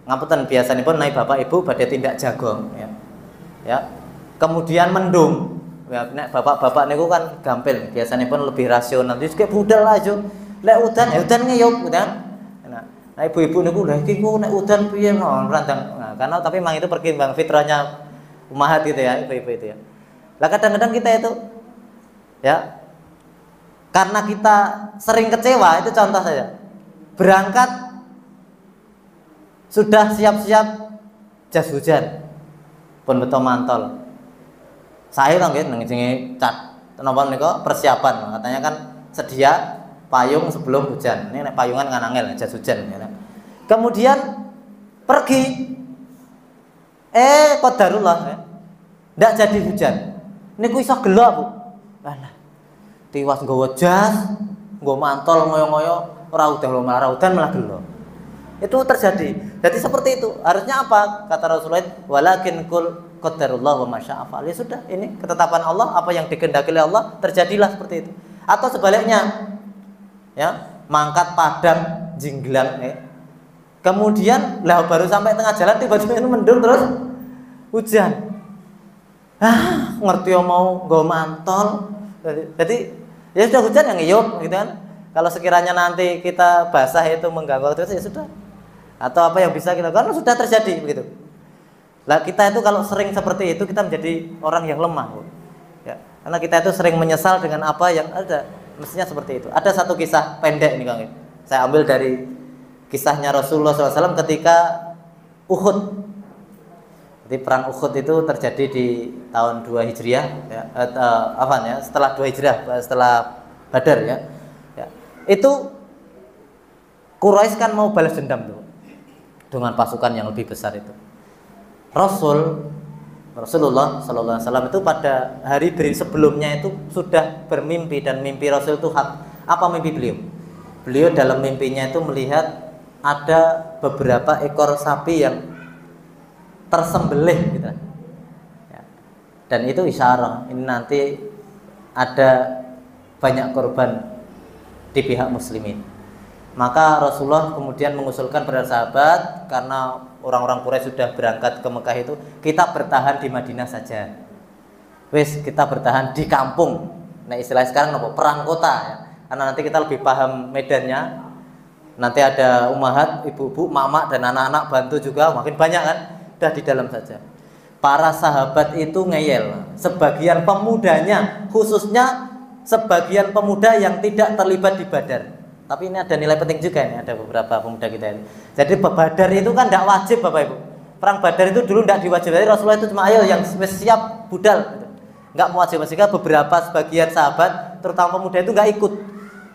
ngapunten biasanipun naik Bapak Ibu badhe tindak jagong ya. Ya. Kemudian mendung. Ya, nek bapak-bapak niku kan gampil, biasanipun lebih rasional. Wis kayak budal aja. Lek udan ya udan ngeyup udan. Nah, ibu-ibu niku lha iki ku nek udan piye randang. Nah, karena tapi memang itu perkembangan fitrahnya ummahat gitu ya, ibu-ibu itu ya. Lah kadang-kadang kita itu ya karena kita sering kecewa, itu contoh saja. Berangkat sudah siap-siap jas hujan. Pun beto mantol. Saya kan nggih nang cat napa menika persiapan. Katanya kan sedia payung sebelum hujan. Ini nek payungan kan angel jas hujan ya. Kemudian pergi qadarullah ya. Ndak jadi hujan. Niku iso gelo, Bu. Alah. Tiwas nggawa jas, nggawa mantol ngoyo-ngoyo, ora udan malah gelo. Itu terjadi. Jadi seperti itu. Harusnya apa? Kata Rasulullah, walakin kul qadarullah wa masya'a fa'al. Ya sudah, ini ketetapan Allah, apa yang dikehendaki oleh Allah terjadilah seperti itu. Atau sebaliknya, ya, mangkat padang jinglang, kemudian lah baru sampai tengah jalan tiba-tiba itu mendung terus hujan. Ngerti mau nggawa mantol. Jadi ya sudah hujan yang ngiyup gitu kan. Kalau sekiranya nanti kita basah itu mengganggu terus ya sudah. Atau apa yang bisa kita lakukan sudah terjadi begitu. Lah kita itu kalau sering seperti itu kita menjadi orang yang lemah, Bu. Ya, karena kita itu sering menyesal dengan apa yang ada. Mestinya seperti itu. Ada satu kisah pendek nih Kang. Saya ambil dari kisahnya Rasulullah SAW ketika Uhud. Jadi perang Uhud itu terjadi di tahun 2 Hijriah ya, setelah 2 Hijriah, setelah Badar ya. Itu Quraisy kan mau balas dendam tuh dengan pasukan yang lebih besar itu. Rasulullah Sallallahu Alaihi Wasallam itu pada hari sebelumnya itu sudah bermimpi, dan mimpi Rasul itu hak. Apa mimpi beliau? Beliau dalam mimpinya itu melihat ada beberapa ekor sapi yang tersembelih gitu. Ya. Dan itu isyarat ini nanti ada banyak korban di pihak muslimin. Maka Rasulullah kemudian mengusulkan pada sahabat, karena orang-orang Quraisy sudah berangkat ke Mekah itu, kita bertahan di Madinah saja. Wes, kita bertahan di kampung. Nah, istilah sekarang apa? Perang kota ya. Karena nanti kita lebih paham medannya. Nanti ada ummahat, ibu-ibu, mama dan anak-anak bantu juga, makin banyak kan? Udah di dalam saja. Para sahabat itu ngeyel. Sebagian pemudanya, khususnya sebagian pemuda yang tidak terlibat di Badar. Tapi ini ada nilai penting juga nih, ada beberapa pemuda kita ini. Jadi Badar itu kan tidak wajib Bapak Ibu. Perang Badar itu dulu tidak diwajibkan. Jadi Rasulullah itu cuma ayo yang siap budal. Enggak mewajibkan, sehingga beberapa sebagian sahabat, terutama pemuda itu enggak ikut.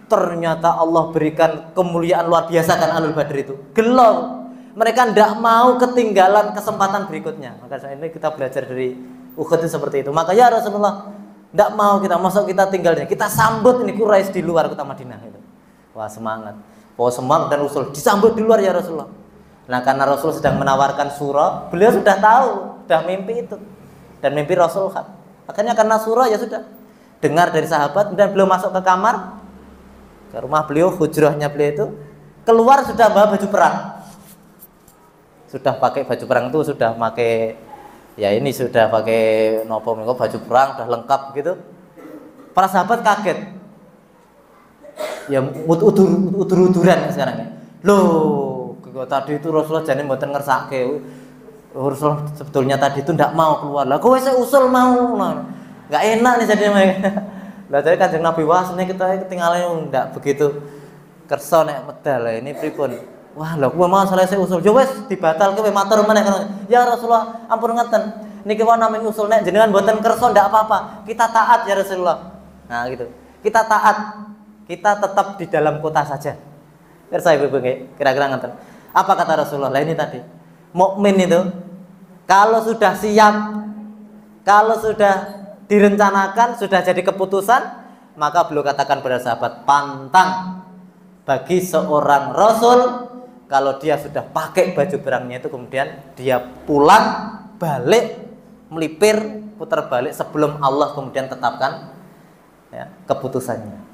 Ternyata Allah berikan kemuliaan luar biasa kan Ahlul Badar itu. Gelo. Mereka tidak mau ketinggalan kesempatan berikutnya. Maka ini kita belajar dari Uhud itu seperti itu. Maka ya Rasulullah, tidak mau kita, masuk kita tinggalnya. Kita sambut ini Quraisy di luar kota Madinah itu. Wah, semangat. Semangat dan usul disambut di luar ya Rasulullah. Nah, karena Rasul sedang menawarkan surah, beliau sudah tahu, sudah mimpi itu. Dan mimpi Rasul kan. Akhirnya karena surah ya sudah. Dengar dari sahabat, dan beliau masuk ke kamar, ke rumah beliau, hujrahnya beliau itu, keluar sudah bawa baju perang. Sudah pakai baju perang itu, sudah pakai ya ini sudah pakai baju perang, sudah lengkap gitu. Para sahabat kaget. Ya udur-uduran sekarang ya. Loh, tadi itu Rasulullah jane mboten ngersake. Rasulullah sebetulnya tadi itu ndak mau keluar. Lah kowe sik usul mau. Enggak enak nih jadinya. Lah jadi Kanjeng Nabi wasne kita ketinggalan ndak begitu kersa nek medal. Ini pripun? Wah, lho kowe mau selesai usul. Ya wis dibatalke kowe matur meneh kan. Ya Rasulullah, ampun ngeten. Niki wae namung usul nek jenengan mboten kersa ndak apa-apa. Kita taat ya Rasulullah. Nah, gitu. Kita taat. Kita tetap di dalam kota saja. Saya kira-kira ngeten. Apa kata Rasulullah? Lah ini tadi. Mukmin itu kalau sudah siap, kalau sudah direncanakan, sudah jadi keputusan, maka beliau katakan pada sahabat, pantang bagi seorang Rasul kalau dia sudah pakai baju perangnya itu kemudian dia pulang balik, melipir, putar balik sebelum Allah kemudian tetapkan ya, keputusannya.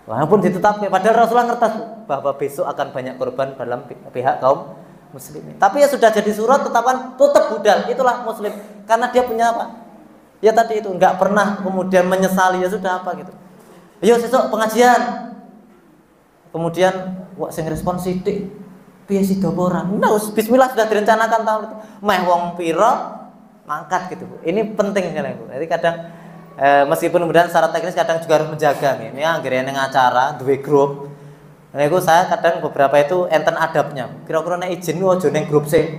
Walaupun ditetapkan, padahal Rasulullah ngertas bahwa besok akan banyak korban dalam pihak kaum muslimin. Tapi ya sudah jadi surat tetapkan tutup budal, itulah muslim. Karena dia punya apa? Ya tadi itu nggak pernah kemudian menyesali, ya sudah apa gitu. Ayo besok pengajian. Kemudian wah sing respon sithik. piye sida apa ora. Nah, bismillah sudah direncanakan tahun itu. Meh wong pira mangkat gitu, Bu. Ini penting sekali, Bu. Jadi kadang meskipun kemudian secara teknis kadang juga harus menjaga nih. Ini anggere ning acara duwe grup. Nah, itu saya kadang beberapa itu enten adabnya. Kira-kira nek izin aja ning grup sih.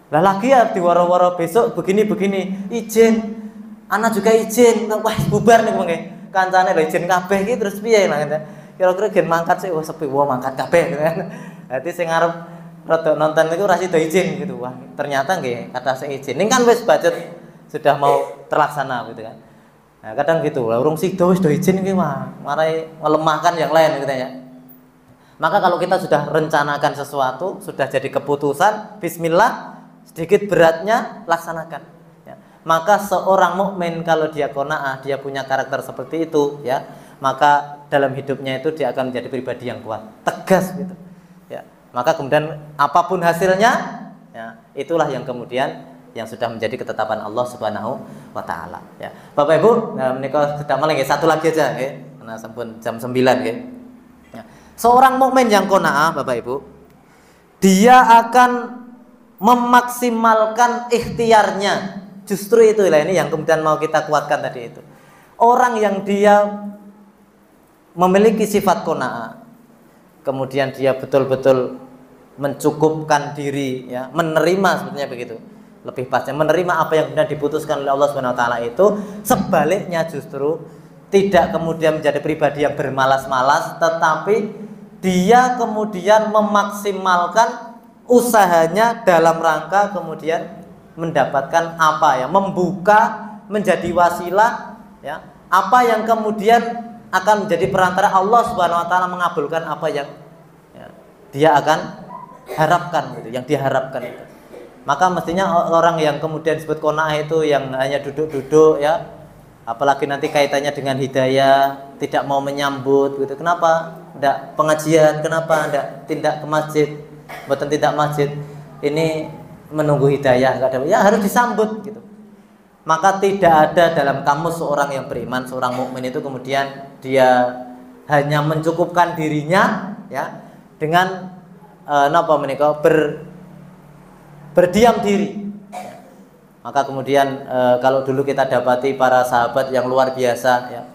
Lah lagi ya diwaro-waro besok begini-begini. Izin. Anak juga izin. Wah, bubar nih mengke. Kancane lho izin kabeh iki terus piye lah. Kira-kira gen mangkat sih wah sepi wah mangkat kabeh gitu kan. Dadi sing arep rada nonton niku ora sida izin gitu. Wah, ternyata nggih kata sing izin. Ning kan wis budget sudah mau terlaksana gitu kan. Nah, kadang gitu. Lah urung sida wis do izin iki mah marai melemahkan yang lain gitu ya. Maka kalau kita sudah rencanakan sesuatu, sudah jadi keputusan, bismillah, sedikit beratnya laksanakan ya. Maka seorang mukmin kalau dia qanaah, dia punya karakter seperti itu ya, maka dalam hidupnya itu dia akan menjadi pribadi yang kuat, tegas gitu ya. Maka kemudian apapun hasilnya ya, itulah yang kemudian yang sudah menjadi ketetapan Allah Subhanahu wa taala ya. Bapak Ibu, nah menika sudah mulai satu lagi aja nggih, karena sampun jam 9 nggih. Ya. Seorang mukmin yang qanaah Bapak Ibu, dia akan memaksimalkan ikhtiarnya. Justru itulah ini yang kemudian mau kita kuatkan tadi itu. Orang yang dia memiliki sifat qanaah, kemudian dia betul-betul mencukupkan diri ya, menerima sebetulnya begitu. Lebih pasnya menerima apa yang benar diputuskan oleh Allah Subhanahu wa taala itu, sebaliknya justru tidak kemudian menjadi pribadi yang bermalas-malas, tetapi dia kemudian memaksimalkan usahanya dalam rangka kemudian mendapatkan apa ya, membuka menjadi wasilah ya, apa yang kemudian akan menjadi perantara Allah Subhanahu wa taala mengabulkan apa yang ya, dia akan harapkan gitu, yang diharapkan itu. Maka mestinya orang yang kemudian disebut qanaah itu yang hanya duduk-duduk ya, apalagi nanti kaitannya dengan hidayah, tidak mau menyambut gitu. Kenapa? Tidak pengajian, kenapa tidak tindak ke masjid, buatan tidak masjid. Ini menunggu hidayah, enggak ada. Ya harus disambut gitu. Maka tidak ada dalam kamus seorang yang beriman, seorang mukmin itu kemudian dia hanya mencukupkan dirinya ya dengan napa menika berdiam diri. Maka kemudian kalau dulu kita dapati para sahabat yang luar biasa ya,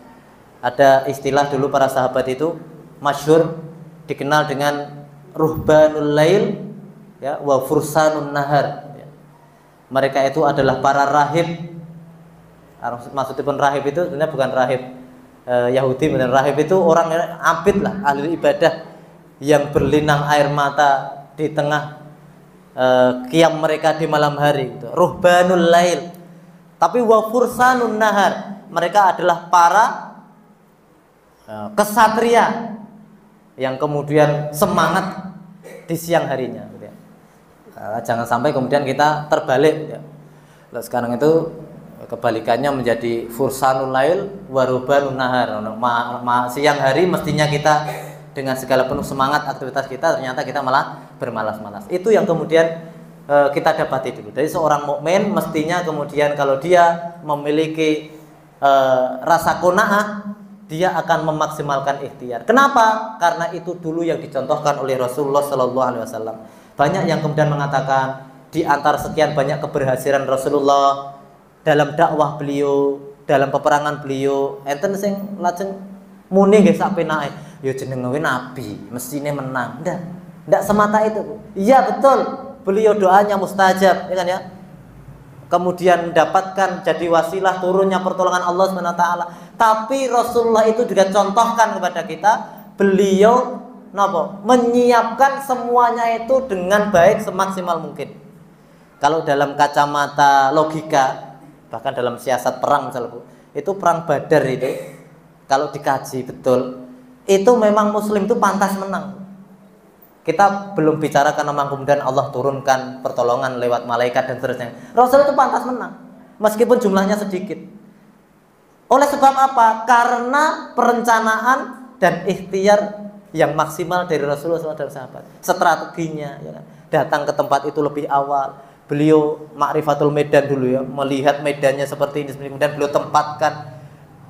ada istilah dulu para sahabat itu masyhur dikenal dengan ruhbanul lail ya wa fursanun nahar ya. Mereka itu adalah para rahib. Maksudnya pun rahib itu sebenarnya bukan rahib Yahudi, benar rahib itu orang abid lah, ahli ibadah yang berlinang air mata di tengah qiyam mereka di malam hari itu. Ruhbanul lail. Tapi wa fursanun nahar, mereka adalah para kesatria yang kemudian semangat di siang harinya gitu ya. Jangan sampai kemudian kita terbalik ya. Lalu sekarang itu kebalikannya menjadi fursanul lail wa ruhbanun nahar. Siang hari mestinya kita dengan segala penuh semangat aktivitas kita, ternyata kita malah bermalas-malas. Itu yang kemudian kita dapati dulu. Jadi seorang mukmin mestinya kemudian kalau dia memiliki rasa qanaah, dia akan memaksimalkan ikhtiar. Kenapa? Karena itu dulu yang dicontohkan oleh Rasulullah Sallallahu Alaihi Wasallam. Banyak yang kemudian mengatakan di antara sekian banyak keberhasilan Rasulullah dalam dakwah beliau, dalam peperangan beliau, enten sing lajeng muni nggih sak penake, ya jenenge nabi, mestine menang. Ndak semata itu, Bu. Iya betul, beliau doanya mustajab, ya kan ya? Kemudian mendapatkan jadi wasilah turunnya pertolongan Allah Subhanahu wa taala. Tapi Rasulullah itu juga contohkan kepada kita, beliau napa? Menyiapkan semuanya itu dengan baik semaksimal mungkin. Kalau dalam kacamata logika, bahkan dalam siasat perang misalnya, Bu, itu perang Badar itu kalau dikaji betul, itu memang muslim itu pantas menang. Kita belum bicara karena memang kemudian Allah turunkan pertolongan lewat malaikat dan seterusnya. Rasul itu pantas menang meskipun jumlahnya sedikit. Oleh sebab apa? Karena perencanaan dan ikhtiar yang maksimal dari Rasulullah SAW dan sahabat. Strateginya ya kan? Datang ke tempat itu lebih awal. Beliau ma'rifatul medan dulu ya, melihat medannya seperti ini, kemudian beliau tempatkan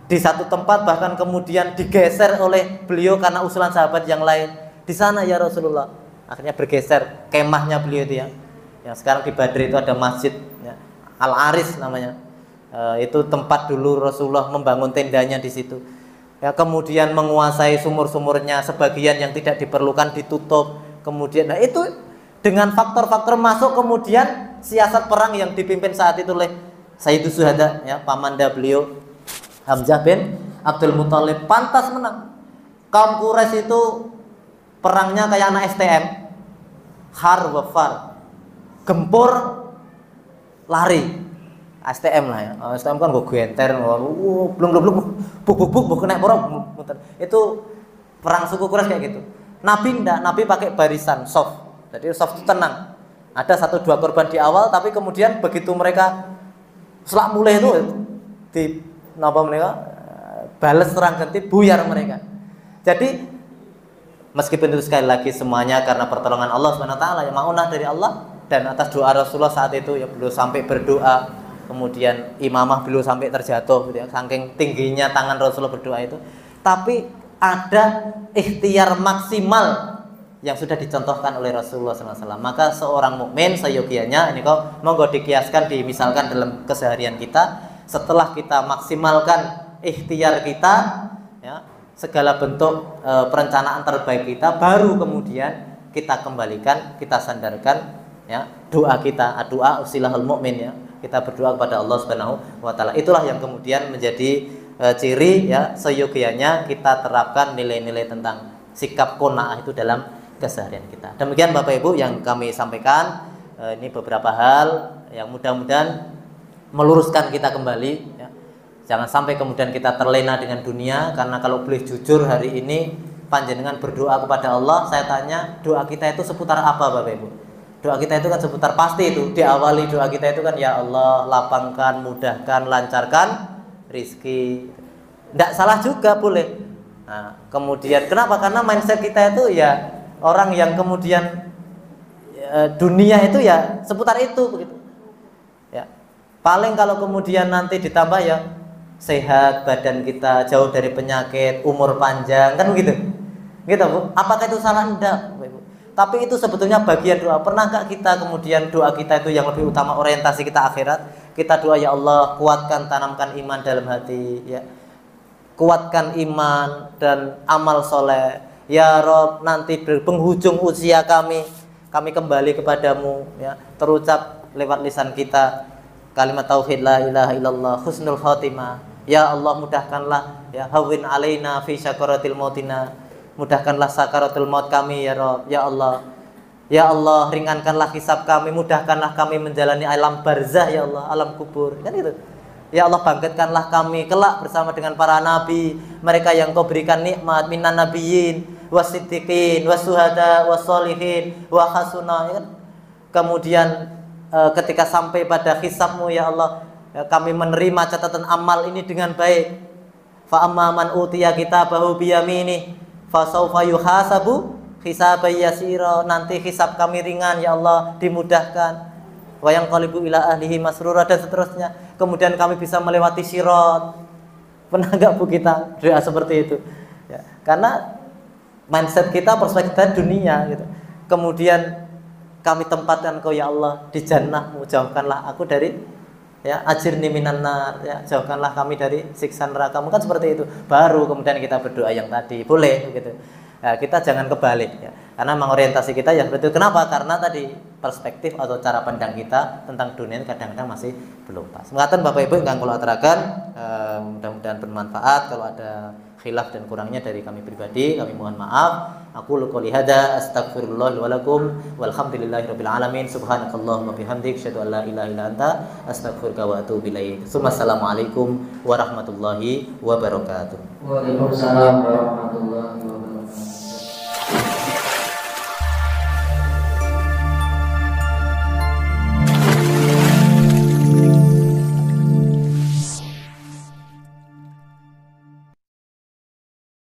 di satu tempat, bahkan kemudian digeser oleh beliau karena usulan sahabat yang lain. Di sana ya Rasulullah, akhirnya bergeser kemahnya beliau itu ya. Yang sekarang di Badr itu ada masjid ya, Al-Aris namanya. Itu tempat dulu Rasulullah membangun tendanya di situ. Ya, kemudian menguasai sumur-sumurnya, sebagian yang tidak diperlukan ditutup. Kemudian, nah itu dengan faktor-faktor masuk, kemudian siasat perang yang dipimpin saat itu oleh Sayyidus Syuhada, ya, pamanda beliau Hamzah bin Abdul Muthalib, pantas menang. Kaum Quraisy itu perangnya kayak anak STM, har wa far, gempur lari. STM lah ya, STM kan gue genter, belum buk kena borong. Itu perang suku Quraisy kayak gitu. Nabi enggak, Nabi pakai barisan soft. Jadi soft itu tenang. Ada 1-2 korban di awal, tapi kemudian begitu mereka selak mulai itu di napa mereka balas serang ganti, buyar mereka. Jadi meskipun itu sekali lagi semuanya karena pertolongan Allah Subhanahu wa taala, ya maunah dari Allah dan atas doa Rasulullah saat itu ya, beliau sampai berdoa. Kemudian imamah beliau sampai terjatuh gitu ya, saking tingginya tangan Rasulullah berdoa itu. Tapi ada ikhtiar maksimal yang sudah dicontohkan oleh Rasulullah SAW. Maka seorang mukmin seyogianya ini kok monggo dikiaskan, dimisalkan dalam keseharian kita, setelah kita maksimalkan ikhtiar kita ya, segala bentuk perencanaan terbaik kita, baru kemudian kita kembalikan, kita sandarkan ya, doa kita, doa usilahul mukmin ya. Kita berdoa kepada Allah Subhanahu wa taala. Itulah yang kemudian menjadi ciri ya, seyogianya kita terapkan nilai-nilai tentang sikap qanaah itu dalam keseharian kita. Demikian Bapak Ibu yang kami sampaikan. Ini beberapa hal yang mudah-mudahan meluruskan kita kembali ya. Jangan sampai kemudian kita terlena dengan dunia, karena kalau boleh jujur hari ini panjenengan berdoa kepada Allah, saya tanya doa kita itu seputar apa Bapak Ibu? Doa kita itu kan seputar, pasti itu diawali doa kita itu kan ya Allah lapangkan, mudahkan, lancarkan rizki. Tidak salah juga boleh. Nah, kemudian kenapa? Karena mindset kita itu ya orang yang kemudian dunia itu ya seputar itu begitu. Ya. Paling kalau kemudian nanti ditambah ya sehat badan kita, jauh dari penyakit, umur panjang kan begitu. Gitu Bu. Apakah itu salah? Enggak, Bu. Tapi itu sebetulnya bagian doa. Pernahkah kita kemudian doa kita itu yang lebih utama orientasi kita akhirat? Kita doa ya Allah kuatkan, tanamkan iman dalam hati ya. Kuatkan iman dan amal soleh. Ya Rob, nanti di penghujung usia kami kembali kepadamu ya. Terucap lewat lisan kita kalimat tauhid la ilaha illallah, husnul khotimah. Ya Allah mudahkanlah ya, hawin alaina fi syakaratil mautina. Mudahkanlah sakaratul maut kami ya Rabb, ya Allah. Ya Allah, ringankanlah hisab kami, mudahkanlah kami menjalani alam barzah ya Allah, alam kubur. Kan itu. Ya Allah, bangkitkanlah kami kelak bersama dengan para nabi, mereka yang Kau berikan nikmat, minan nabiyyin, wasiddiqin, wasuhada, wasolihin, wa hasuna ya kan? Kemudian ketika sampai pada hisab-Mu ya Allah, ya, kami menerima catatan amal ini dengan baik. Fa amma man utiya kitabahu biyamini fasaufa yuhasabu hisaban yasira. Nanti hisab kami ringan ya Allah, dimudahkan. Wa yanqalibu ila ahlihi masrura dan seterusnya. Kemudian kami bisa melewati sirat. Pernah enggak Bu kita doa seperti itu? Ya, karena mindset kita, perspektif kita dunia gitu. Kemudian kami tempatkan Kau ya Allah di jannah-Mu, jauhkanlah aku dari ya ajirni minan nar ya, jauhkanlah kami dari siksa neraka. Kan seperti itu. Baru kemudian kita berdoa yang tadi. Boleh gitu. Nah, kita jangan kebalik ya. Karena memang orientasi kita ya seperti itu. Kenapa? Karena tadi perspektif atau cara pandang kita tentang dunia kadang-kadang masih belum pas. Mengatakan Bapak Ibu yang kula aturaken, mudah-mudahan bermanfaat. Kalau ada khilaf dan kurangnya dari kami pribadi, kami mohon maaf. Aku qouli hada astaghfirullah wa lakum walhamdulillahirabbil alamin. Subhanakallahumma bihamdik asyhadu an la ilaha illa anta astaghfiruka wa atubu ilaik. Assalamualaikum warahmatullahi wabarakatuh. Waalaikumsalam warahmatullahi wabarakatuh.